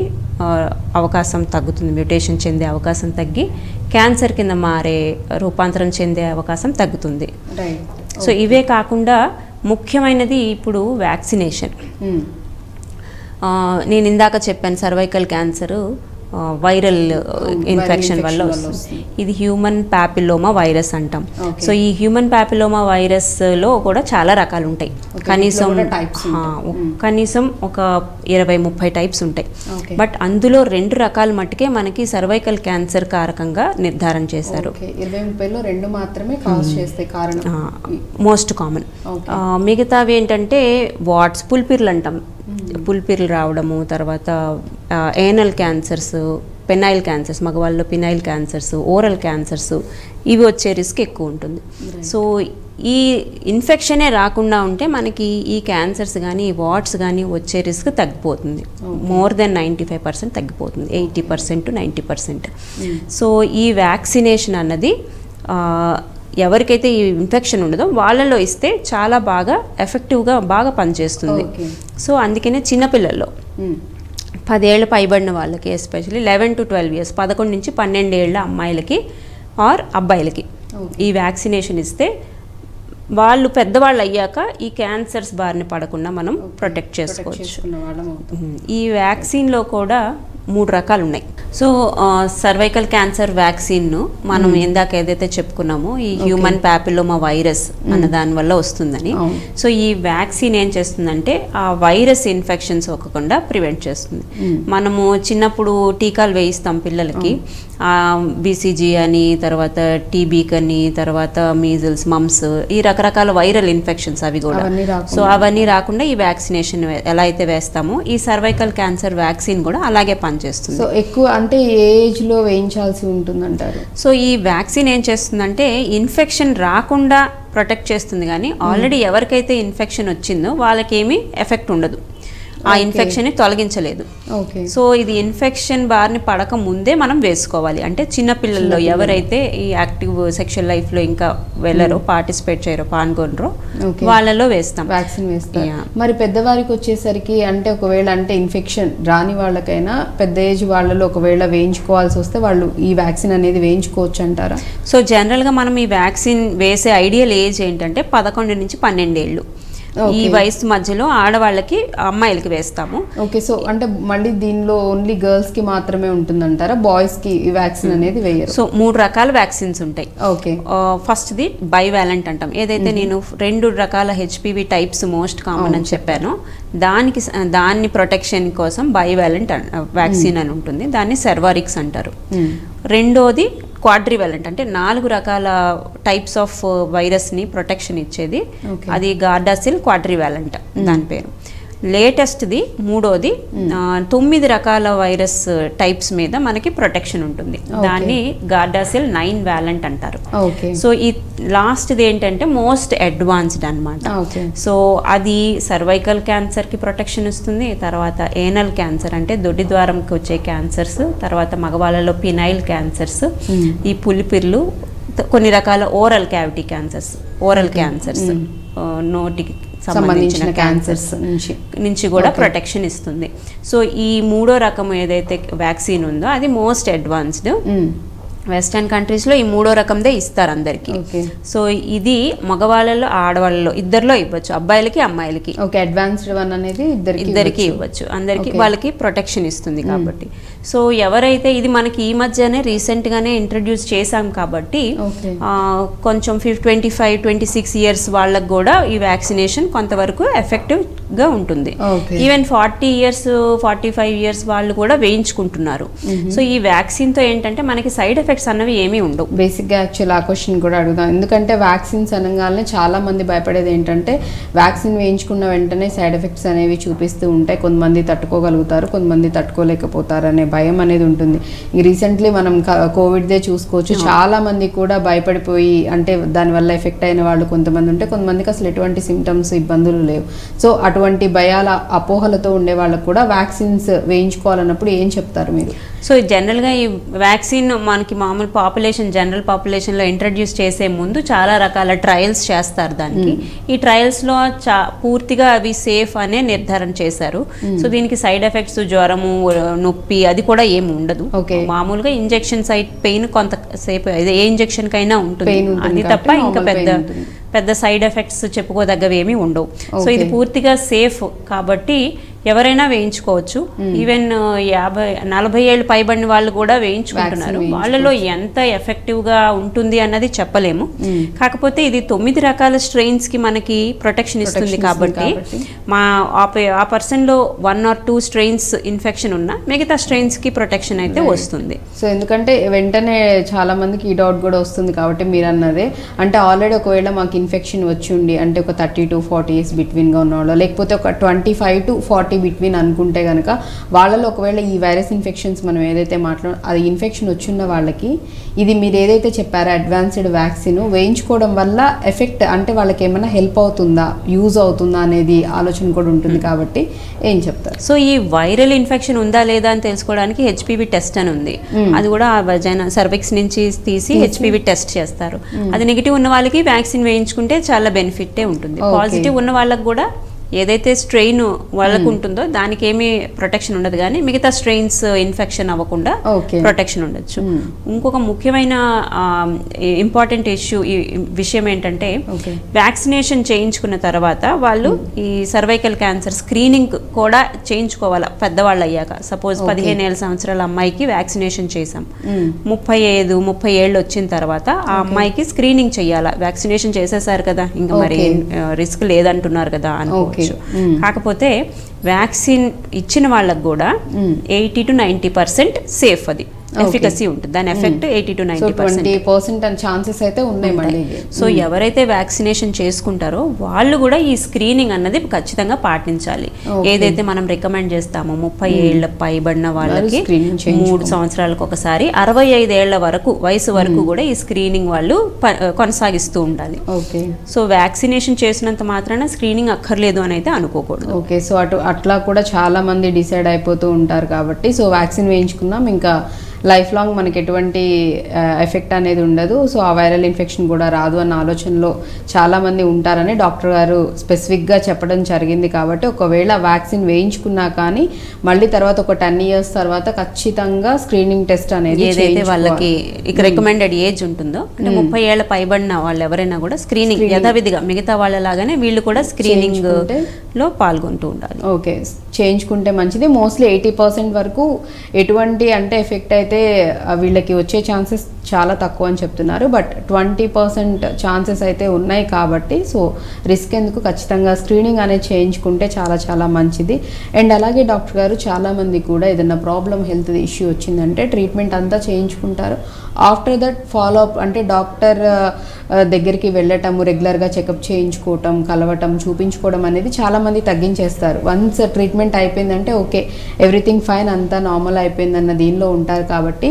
అవకాశం తగ్గుతుంది, మ్యూటేషన్ చెందే అవకాశం తగ్గి క్యాన్సర్ కింద రూపాంతరం చెందే అవకాశం తగ్గుతుంది. సో ఇవే కాకుండా ముఖ్యమైనది ఇప్పుడు వ్యాక్సినేషన్. నేను ఇందాక చెప్పాను సర్వైకల్ క్యాన్సర్ వైరల్ ఇన్ఫెక్షన్ వల్ల వస్తుంది. ఇది హ్యూమన్ ప్యాపిలోమా వైరస్ అంటాం. సో ఈ హ్యూమన్ ప్యాపిలోమా వైరస్లో కూడా చాలా రకాలు ఉంటాయి, కనీసం ఒక 20-30 టైప్స్ ఉంటాయి. బట్ అందులో 2 రకాలు మట్టుకే మనకి సర్వైకల్ క్యాన్సర్ కారకంగా నిర్ధారణ చేశారు. 20-30లో 2 మాత్రమే కాజ్ చేస్తాయి కారణం, మోస్ట్ కామన్. మిగతావి ఏంటంటే వాట్స్, పుల్పిర్లు అంటాం, పులిపిర్లు రావడము, తర్వాత ఏనల్ క్యాన్సర్స్, పెనైల్ క్యాన్సర్స్, మగవాళ్ళలో పినైల్ క్యాన్సర్స్, ఓరల్ క్యాన్సర్స్, ఇవి వచ్చే రిస్క్ ఎక్కువ ఉంటుంది. సో ఈ ఇన్ఫెక్షనే రాకుండా ఉంటే మనకి ఈ క్యాన్సర్స్ కానీ ఈ వాట్స్ కానీ వచ్చే రిస్క్ తగ్గిపోతుంది. మోర్ దెన్ 95% తగ్గిపోతుంది, 80% to 90%. సో ఈ వ్యాక్సినేషన్ అన్నది ఎవరికైతే ఈ ఇన్ఫెక్షన్ ఉండదో వాళ్ళలో ఇస్తే చాలా బాగా ఎఫెక్టివ్గా బాగా పనిచేస్తుంది. సో అందుకనే చిన్నపిల్లల్లో 10 ఏళ్ళు పైబడిన వాళ్ళకి, ఎస్పెషల్లీ 11 to 12 years, 11 నుంచి 12 ఏళ్ళ అమ్మాయిలకి ఆర్ అబ్బాయిలకి ఈ వ్యాక్సినేషన్ ఇస్తే వాళ్ళు పెద్దవాళ్ళు అయ్యాక ఈ క్యాన్సర్స్ బారిన పడకుండా మనం ప్రొటెక్ట్ చేసుకోవచ్చు. ఈ వ్యాక్సిన్లో కూడా 3 రకాలు ఉన్నాయి. సో సర్వైకల్ క్యాన్సర్ వ్యాక్సిన్ను మనం ఇందాక ఏదైతే చెప్పుకున్నామో ఈ హ్యూమన్ ప్యాపిలోమా వైరస్ అన్న దాని వల్ల వస్తుందని. సో ఈ వ్యాక్సిన్ ఏం చేస్తుందంటే ఆ వైరస్ ఇన్ఫెక్షన్స్ అవ్వకుండా ప్రివెంట్ చేస్తుంది. మనము చిన్నప్పుడు టీకాలు వేయిస్తాం పిల్లలకి, బీసీజీ అని, తర్వాత టీబీకి అని, తర్వాత మీజిల్స్, మమ్స్, ఈ రకరకాల వైరల్ ఇన్ఫెక్షన్స్ అవి కూడా. సో అవన్నీ రాకుండా ఈ వ్యాక్సినేషన్ ఎలా అయితే వేస్తామో ఈ సర్వైకల్ క్యాన్సర్ వ్యాక్సిన్ కూడా అలాగే పనిచేస్తుంది. సో ఎక్కువ అంటే ఏ ఏజ్ లో వేయించాల్సి ఉంటుందంటారు? సో ఈ వ్యాక్సిన్ ఏం చేస్తుందంటే ఇన్ఫెక్షన్ రాకుండా ప్రొటెక్ట్ చేస్తుంది, కానీ ఆల్రెడీ ఎవరికైతే ఇన్ఫెక్షన్ వచ్చిందో వాళ్ళకి ఏమీ ఎఫెక్ట్ ఉండదు, ఆ ఇన్ఫెక్షన్ ని తొలగించలేదు. సో ఇది ఇన్ఫెక్షన్ బారిన పడక ముందే మనం వేసుకోవాలి. అంటే చిన్నపిల్లల్లో ఎవరైతే ఈ యాక్టివ్ సెక్షువల్ లైఫ్ లో ఇంకా వెళ్ళరో, పార్టిసిపేట్ చేయరో, పాల్గొనరో వాళ్ళలో వేస్తాం, వ్యాక్సిన్ వేస్తాం. మరి పెద్దవారికి వచ్చేసరికి అంటే ఒకవేళ అంటే ఇన్ఫెక్షన్ రాని వాళ్ళకైనా పెద్ద ఏజ్ వాళ్ళలో ఒకవేళ వేయించుకోవాల్సి వస్తే వాళ్ళు ఈ వ్యాక్సిన్ అనేది వేయించుకోవచ్చు అంటారా? సో జనరల్ గా మనం ఈ వ్యాక్సిన్ వేసే ఐడియల్ ఏజ్ ఏంటంటే 11 నుంచి 12 ఏళ్ళు. ఈ వయసు మధ్యలో ఆడవాళ్ళకి, అమ్మాయిలకి వేస్తాము. ఓకే. సో అంటే మళ్ళీ దీనిలో ఓన్లీ గర్ల్స్ కి మాత్రమే ఉంటుందంటారా, బాయ్స్ కి ఈ వ్యాక్సిన్ అనేది వేయరు? సో 3 రకాల వ్యాక్సిన్స్ ఉంటాయి. ఓకే. ఫస్ట్ ది బైవాలెంట్ అంటాం. ఏదైతే నేను 2 రకాల హెచ్పివి టైప్స్ మోస్ట్ కామన్ అని చెప్పానో దాన్ని ప్రొటెక్షన్ కోసం బైవాలెంట్ వ్యాక్సిన్ అని ఉంటుంది, దాన్ని సెర్వారిక్స్ అంటారు. రెండోది క్వాడ్రివాలెంట్, అంటే 4 రకాల టైప్స్ ఆఫ్ వైరస్ని ప్రొటెక్షన్ ఇచ్చేది, అది గార్డాసిల్ క్వాడ్రివాలెంట్ దాని పేరు. లేటెస్ట్ది మూడోది 9 రకాల వైరస్ టైప్స్ మీద మనకి ప్రొటెక్షన్ ఉంటుంది, దాన్ని గార్డాసిల్ 9 వ్యాలెంట్ అంటారు. సో ఈ లాస్ట్ది ఏంటంటే మోస్ట్ అడ్వాన్స్డ్ అనమాట. సో అది సర్వైకల్ క్యాన్సర్కి ప్రొటెక్షన్ ఇస్తుంది, తర్వాత ఏనల్ క్యాన్సర్ అంటే దొడ్డి ద్వారంకి వచ్చే క్యాన్సర్స్, తర్వాత మగవాళ్ళలో పినైల్ క్యాన్సర్స్, ఈ పులిపిర్లు, కొన్ని రకాల oral cavity cancers, oral cancers, నోటికి సంబంధించిన క్యాన్సర్స్ నుంచి కూడా ప్రొటెక్షన్ ఇస్తుంది. సో ఈ 3వ రకం ఏదైతే వ్యాక్సిన్ ఉందో అది మోస్ట్ అడ్వాన్స్డ్. వెస్టర్న్ కంట్రీస్లో ఈ 3వ రకందే ఇస్తారు అందరికి. సో ఇది మగవాళ్ళలో ఆడవాళ్ళలో ఇద్దరిలో ఇవ్వచ్చు, అబ్బాయిలకి అమ్మాయిలకి. అడ్వాన్స్డ్ వన్ అనేది ఇద్దరికి ఇవ్వచ్చు, అందరికి వాళ్ళకి ప్రొటెక్షన్ ఇస్తుంది కాబట్టి. సో ఎవరైతే ఇది మనకి ఈ మధ్యనే రీసెంట్గానే ఇంట్రడ్యూస్ చేశాం కాబట్టి కొంచెం 25-26 ఇయర్స్ వాళ్ళకు కూడా ఈ వ్యాక్సినేషన్ కొంతవరకు ఎఫెక్టివ్గా ఉంటుంది. ఈవెన్ 40 ఇయర్స్ 45 ఇయర్స్ వాళ్ళు కూడా వేయించుకుంటున్నారు. సో ఈ వ్యాక్సిన్తో ఏంటంటే మనకి సైడ్ ఎఫెక్ట్స్ అన్నవి ఏమీ ఉండవు. బేసిక్గా యాక్చువల్ ఆ క్వశ్చన్ కూడా అడుగుదాం, ఎందుకంటే వ్యాక్సిన్స్ అనగానే చాలా మంది భయపడేది ఏంటంటే వ్యాక్సిన్ వేయించుకున్న వెంటనే సైడ్ ఎఫెక్ట్స్ అనేవి చూపిస్తూ ఉంటాయి, కొంతమంది తట్టుకోగలుగుతారు, కొంతమంది తట్టుకోలేకపోతారు అనే భయం అనేది ఉంటుంది. రీసెంట్లీ మనం కోవిడ్దే చూసుకోవచ్చు, చాలా మంది కూడా భయపడిపోయి అంటే దానివల్ల ఎఫెక్ట్ అయిన వాళ్ళు కొంతమంది ఉంటే, కొంతమందికి అసలు ఎటువంటి సిమ్టమ్స్ ఇబ్బందులు లేవు. సో అటువంటి భయాల అపోహలతో ఉండే వాళ్ళకు కూడా వ్యాక్సిన్స్ వేయించుకోవాలన్నప్పుడు ఏం చెప్తారు మీరు? సో జనరల్గా ఈ వ్యాక్సిన్ మనకి మామూలు జనరల్ పాపులేషన్లో ఇంట్రడ్యూస్ చేసే ముందు చాలా రకాల ట్రయల్స్ చేస్తారు దానికి. ఈ ట్రయల్స్లో పూర్తిగా అవి సేఫ్ అనే నిర్ధారణ చేశారు. సో దీనికి సైడ్ ఎఫెక్ట్స్, జ్వరము, నొప్పి అది కూడా ఏమి ఉండదు. మామూలుగా ఇంజెక్షన్ సైట్ పెయిన్ కొంతసేపు ఏ ఇంజెక్షన్ కైనా ఉంటుంది, అది తప్ప ఇంకా పెద్ద సైడ్ ఎఫెక్ట్స్ చెప్పుకోదగ్గవి ఏమీ ఉండవు. సో ఇది పూర్తిగా సేఫ్ కాబట్టి ఎవరైనా వేయించుకోవచ్చు. ఈవెన్ 40 ఏళ్ళు పైబడిన వాళ్ళు కూడా వేయించుకుంటున్నారు. వాళ్ళలో ఎంత ఎఫెక్టివ్గా ఉంటుంది అన్నది చెప్పలేము. కాకపోతే ఇది 9 రకాల స్ట్రెయిన్స్కి మనకి ప్రొటెక్షన్ ఇస్తుంది కాబట్టి ఆ పర్సన్లో 1 or 2 స్ట్రెయిన్స్ ఇన్ఫెక్షన్ ఉన్నా మిగతా స్ట్రెయిన్స్కి ప్రొటెక్షన్ అయితే వస్తుంది. సో ఎందుకంటే వెంటనే చాలా మందికి ఈ డౌట్ కూడా వస్తుంది కాబట్టి మీరు అన్నదే, అంటే ఆల్రెడీ ఒకవేళ మాకు ఇన్ఫెక్షన్ వచ్చి ఉండి అంటే ఒక 30 to 40 years బిట్వీన్గా ఉన్న వాళ్ళు, లేకపోతే ఒక 25 to 40 40 బిట్వీన్ అనుకుంటే కనుక వాళ్ళలో ఒకవేళ ఈ వైరస్ ఇన్ఫెక్షన్స్ మనం ఏదైతే అది ఇన్ఫెక్షన్ వచ్చిన్న వాళ్ళకి ఇది మీరు ఏదైతే చెప్పారో అడ్వాన్స్డ్ వ్యాక్సిన్ వేయించుకోవడం వల్ల ఎఫెక్ట్ అంటే వాళ్ళకి ఏమైనా హెల్ప్ అవుతుందా, యూజ్ అవుతుందా అనేది ఆలోచన కూడా ఉంటుంది కాబట్టి ఏం చెప్తారు? సో ఈ వైరల్ ఇన్ఫెక్షన్ ఉందా లేదా అని తెలుసుకోవడానికి హెచ్పివి టెస్ట్ అని ఉంది. అది కూడా వజైనా సర్విక్స్ నుంచి తీసి హెచ్పివి టెస్ట్ చేస్తారు. అది నెగిటివ్ ఉన్న వాళ్ళకి వ్యాక్సిన్ వేయించుకుంటే చాలా బెనిఫిటే ఉంటుంది. పాజిటివ్ ఉన్న వాళ్ళకి కూడా ఏదైతే స్ట్రెయిన్ వాళ్ళకు ఉంటుందో దానికి ఏమీ ప్రొటెక్షన్ ఉండదు, కానీ మిగతా స్ట్రెయిన్స్ ఇన్ఫెక్షన్ అవ్వకుండా ప్రొటెక్షన్ ఉండొచ్చు. ఇంకొక ముఖ్యమైన ఇంపార్టెంట్ విషయం ఏంటంటే వ్యాక్సినేషన్ చేయించుకున్న తర్వాత వాళ్ళు ఈ సర్వైకల్ క్యాన్సర్ స్క్రీనింగ్ కూడా చేయించుకోవాలి. పెద్దవాళ్ళు అయ్యాక సపోజ్ 15 సంవత్సరాల అమ్మాయికి వ్యాక్సినేషన్ చేసాం, 35-30 ఏళ్ళు వచ్చిన తర్వాత ఆ అమ్మాయికి స్క్రీనింగ్ చేయాలా. వ్యాక్సినేషన్ చేసేసారు కదా, ఇంకా మరి రిస్క్ లేదంటున్నారు కదా అనుకోవచ్చు. కాకపోతే వ్యాక్సిన్ ఇచ్చిన వాళ్ళకు కూడా 80 to 90% సేఫ్, అది ఎఫికసీ ఉంటుంది. దాని ఎఫెక్ట్ 80 to 90% ఛాన్సెస్ అయితే ఉన్నాయి మళ్ళీ. సో ఎవరైతే వ్యాక్సినేషన్ చేసుకుంటారో వాళ్ళు కూడా ఈ స్క్రీనింగ్ అన్నది ఖచ్చితంగా పాటించాలి. ఏదైతే మనం రికమెండ్ చేస్తామో 30 ఏళ్ల పైబడిన వాళ్ళకి 3 సంవత్సరాలకు ఒకసారి, 65 ఏళ్ల వరకు వయసు వరకు కూడా ఈ స్క్రీనింగ్ వాళ్ళు కొనసాగిస్తూ ఉండాలి. సో వ్యాక్సినేషన్ చేసినంత మాత్రాన స్క్రీనింగ్ అక్కర్లేదు అని అయితే అనుకోకూడదు. ఓకే, సో అట్లా కూడా చాలా మంది డిసైడ్ అయిపోతూ ఉంటారు కాబట్టి సో వ్యాక్సిన్ వేయించుకుందాం, ఇంకా లైఫ్ లాంగ్ మనకి ఎటువంటి ఎఫెక్ట్ అనేది ఉండదు, సో ఆ వైరల్ ఇన్ఫెక్షన్ కూడా రాదు అన్న ఆలోచనలో చాలామంది ఉంటారని డాక్టర్ గారు స్పెసిఫిక్గా చెప్పడం జరిగింది. కాబట్టి ఒకవేళ వ్యాక్సిన్ వేయించుకున్నా కానీ మళ్ళీ తర్వాత ఒక 10 years తర్వాత ఖచ్చితంగా స్క్రీనింగ్ టెస్ట్ అనేది ఏదైతే వాళ్ళకి ఇక రికమెండెడ్ ఏజ్ ఉంటుందో, అంటే 30 ఏళ్ల పైబడిన వాళ్ళు ఎవరైనా కూడా స్క్రీనింగ్ యథావిధిగా మిగతా వాళ్ళలాగానే వీళ్ళు కూడా స్క్రీనింగ్ లో పాల్గొంటూ ఉండాలి. ఓకే, చేయించుకుంటే మంచిది. మోస్ట్లీ 80% వరకు ఎటువంటి అంటే ఎఫెక్ట్ అయితే వీళ్ళకి వచ్చే ఛాన్సెస్ చాలా తక్కువ అని చెప్తున్నారు. బట్ 20% ఛాన్సెస్ అయితే ఉన్నాయి కాబట్టి సో రిస్క్ ఎందుకు, ఖచ్చితంగా స్క్రీనింగ్ అనేది చేయించుకుంటే చాలా చాలా మంచిది. అండ్ అలాగే డాక్టర్ గారు చాలామంది కూడా ఏదైనా ప్రాబ్లం హెల్త్ ఇష్యూ వచ్చిందంటే ట్రీట్మెంట్ అంతా చేయించుకుంటారు, ఆఫ్టర్ దట్ ఫాలో అప్ అంటే డాక్టర్ దగ్గరికి వెళ్ళటం, రెగ్యులర్గా చెకప్ చేయించుకోవటం, కలవటం, చూపించుకోవడం అనేది చాలామంది తగ్గించేస్తారు. వన్స్ ట్రీట్మెంట్ అయిపోయిందంటే ఓకే ఎవ్రీథింగ్ ఫైన్, అంతా నార్మల్ అయిపోయిందన్న దీనిలో ఉంటారు. కాబట్టి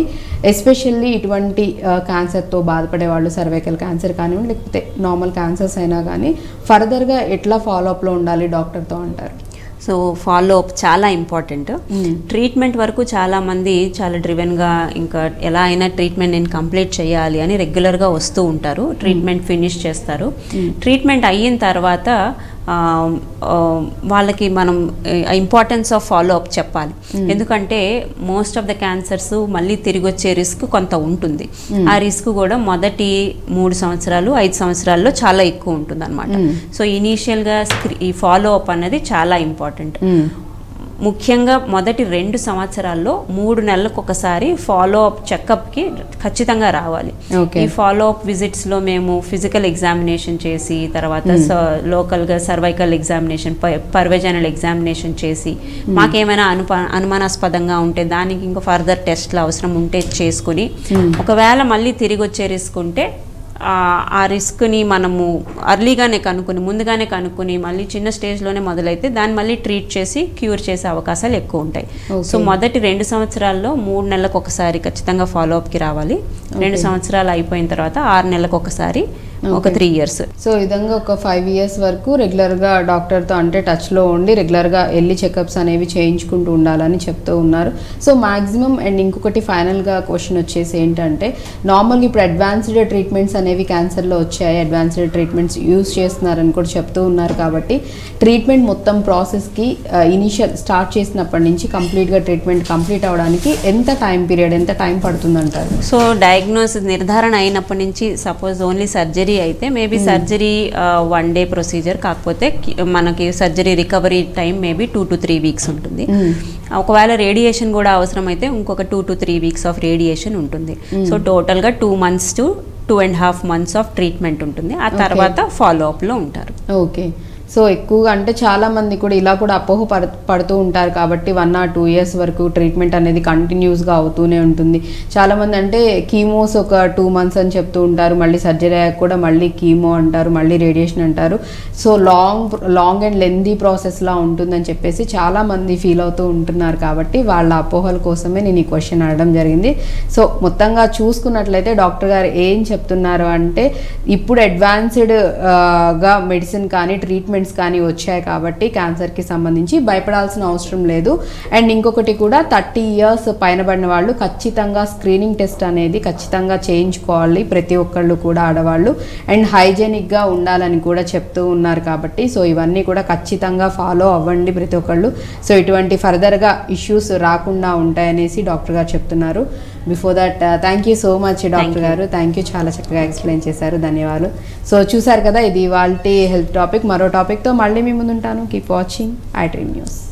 ఎస్పెషల్లీ ఇటువంటి క్యాన్సర్తో బాధపడే వాళ్ళు, సర్వైకల్ క్యాన్సర్ కానివ్వండి లేకపోతే నార్మల్ క్యాన్సర్స్ అయినా కానీ ఫర్దర్గా ఎట్లా ఫాలోఅప్లో ఉండాలి డాక్టర్తో అంటారు? సో ఫాలో అప్ చాలా ఇంపార్టెంట్. ట్రీట్మెంట్ వరకు చాలామంది చాలా డ్రివెన్గా ఇంకా ఎలా అయినా ట్రీట్మెంట్ నేను కంప్లీట్ చేయాలి అని రెగ్యులర్గా వస్తూ ఉంటారు, ట్రీట్మెంట్ ఫినిష్ చేస్తారు. ట్రీట్మెంట్ అయిన తర్వాత వాళ్ళకి మనం ఇంపార్టెన్స్ ఆఫ్ ఫాలో అప్ చెప్పాలి. ఎందుకంటే మోస్ట్ ఆఫ్ ద క్యాన్సర్స్ మళ్ళీ తిరిగి వచ్చే రిస్క్ కొంత ఉంటుంది. ఆ రిస్క్ కూడా మొదటి 3 సంవత్సరాలు 5 సంవత్సరాల్లో చాలా ఎక్కువ ఉంటుంది అనమాట. సో ఇనీషియల్గా ఈ ఫాలో అప్ అనేది చాలా ఇంపార్టెంట్. ముఖ్యంగా మొదటి 2 సంవత్సరాల్లో 3 నెలలకు ఒకసారి ఫాలో అప్ చెకప్కి ఖచ్చితంగా రావాలి. ఈ ఫాలో అప్ విజిట్స్లో మేము ఫిజికల్ ఎగ్జామినేషన్ చేసి, తర్వాత లోకల్గా సర్వైకల్ ఎగ్జామినేషన్, పర్వెజనల్ ఎగ్జామినేషన్ చేసి, మాకేమైనా అనుమానాస్పదంగా ఉంటే దానికి ఇంకా ఫర్దర్ టెస్ట్లు అవసరం ఉంటే చేసుకుని, ఒకవేళ మళ్ళీ తిరిగి వచ్చే రిస్క్ ఉంటే ఆ రిస్క్ని మనము అర్లీగానే కనుక్కొని, ముందుగానే కనుక్కొని, మళ్ళీ చిన్న స్టేజ్లోనే మొదలైతే దాన్ని మళ్ళీ ట్రీట్ చేసి క్యూర్ చేసే అవకాశాలు ఎక్కువ ఉంటాయి. సో మొదటి 2 సంవత్సరాల్లో 3 నెలలకు ఒకసారి ఖచ్చితంగా ఫాలోఅప్కి రావాలి. 2 సంవత్సరాలు అయిపోయిన తర్వాత 6 నెలలకు ఒకసారి, ఒక 3 years. సో ఈ విధంగా ఒక 5 years వరకు రెగ్యులర్గా డాక్టర్తో అంటే టచ్లో ఉండి రెగ్యులర్గా వెళ్ళి చెకప్స్ అనేవి చేయించుకుంటూ ఉండాలని చెప్తూ ఉన్నారు. సో మ్యాక్సిమం అండ్ ఇంకొకటి ఫైనల్గా క్వశ్చన్ వచ్చేసి ఏంటంటే, నార్మల్గా ఇప్పుడు అడ్వాన్స్డ్ ట్రీట్మెంట్స్ అనేవి క్యాన్సర్లో వచ్చాయి, అడ్వాన్స్డ్ ట్రీట్మెంట్స్ యూస్ చేస్తున్నారని కూడా చెప్తూ ఉన్నారు. కాబట్టి ట్రీట్మెంట్ మొత్తం ప్రాసెస్కి ఇనిషియల్ స్టార్ట్ చేసినప్పటి నుంచి కంప్లీట్గా ట్రీట్మెంట్ కంప్లీట్ అవ్వడానికి ఎంత టైం పీరియడ్, ఎంత టైం పడుతుందంటారు? సో డయాగ్నోసిస్ నిర్ధారణ అయినప్పటి నుంచి, సపోజ్ ఓన్లీ సర్జరీ అయితే మేబీ సర్జరీ 1 day ప్రొసీజర్, కాకపోతే మనకి surgery recovery time maybe 2 to 3 weeks ఉంటుంది. ఒకవేళ రేడియేషన్ కూడా అవసరమైతే ఇంకొక 2 to 3 weeks ఆఫ్ రేడియేషన్ ఉంటుంది. సో టోటల్గా 2 months to 2.5 months of treatment ఉంటుంది. ఆ తర్వాత ఫాలో అప్లో ఉంటారు. ఓకే, సో ఎక్కువగా అంటే చాలామంది కూడా ఇలా కూడా అపోహ పడుతూ ఉంటారు కాబట్టి 1 or 2 years వరకు ట్రీట్మెంట్ అనేది కంటిన్యూస్గా అవుతూనే ఉంటుంది. చాలామంది అంటే కీమోస్ ఒక 2 months అని చెప్తూ ఉంటారు, మళ్ళీ సర్జరీ అయ్యాక కూడా మళ్ళీ కీమో అంటారు, మళ్ళీ రేడియేషన్ అంటారు. సో లాంగ్ అండ్ లెందీ ప్రాసెస్లా ఉంటుందని చెప్పేసి చాలామంది ఫీల్ అవుతూ ఉంటున్నారు. కాబట్టి వాళ్ళ అపోహల కోసమే నేను ఈ క్వశ్చన్ అడగడం జరిగింది. సో మొత్తంగా చూసుకున్నట్లయితే డాక్టర్ గారు ఏం చెప్తున్నారు అంటే ఇప్పుడు అడ్వాన్స్డ్గా మెడిసిన్ కానీ ట్రీట్మెంట్స్ కానీ వచ్చాయి కాబట్టి క్యాన్సర్కి సంబంధించి భయపడాల్సిన అవసరం లేదు. అండ్ ఇంకొకటి కూడా 30 years పైన పడిన వాళ్ళు ఖచ్చితంగా స్క్రీనింగ్ టెస్ట్ అనేది ఖచ్చితంగా చేయించుకోవాలి ప్రతి ఒక్కళ్ళు కూడా, ఆడవాళ్ళు. అండ్ హైజెనిక్గా ఉండాలని కూడా చెప్తూ ఉన్నారు కాబట్టి సో ఇవన్నీ కూడా ఖచ్చితంగా ఫాలో అవ్వండి ప్రతి ఒక్కళ్ళు. సో ఇటువంటి ఫర్దర్గా ఇష్యూస్ రాకుండా ఉంటాయనేసి డాక్టర్ గారు చెప్తున్నారు. Before that thank you so much doctor గారు, థ్యాంక్ యూ, చాలా చక్కగా ఎక్స్ప్లెయిన్ చేశారు, ధన్యవాదాలు. సో చూసారు కదా, ఇది ఇవాల్టి హెల్త్ టాపిక్. మరో టాపిక్తో మళ్ళీ మీ ముందు ఉంటాను. Keep watching iDream News.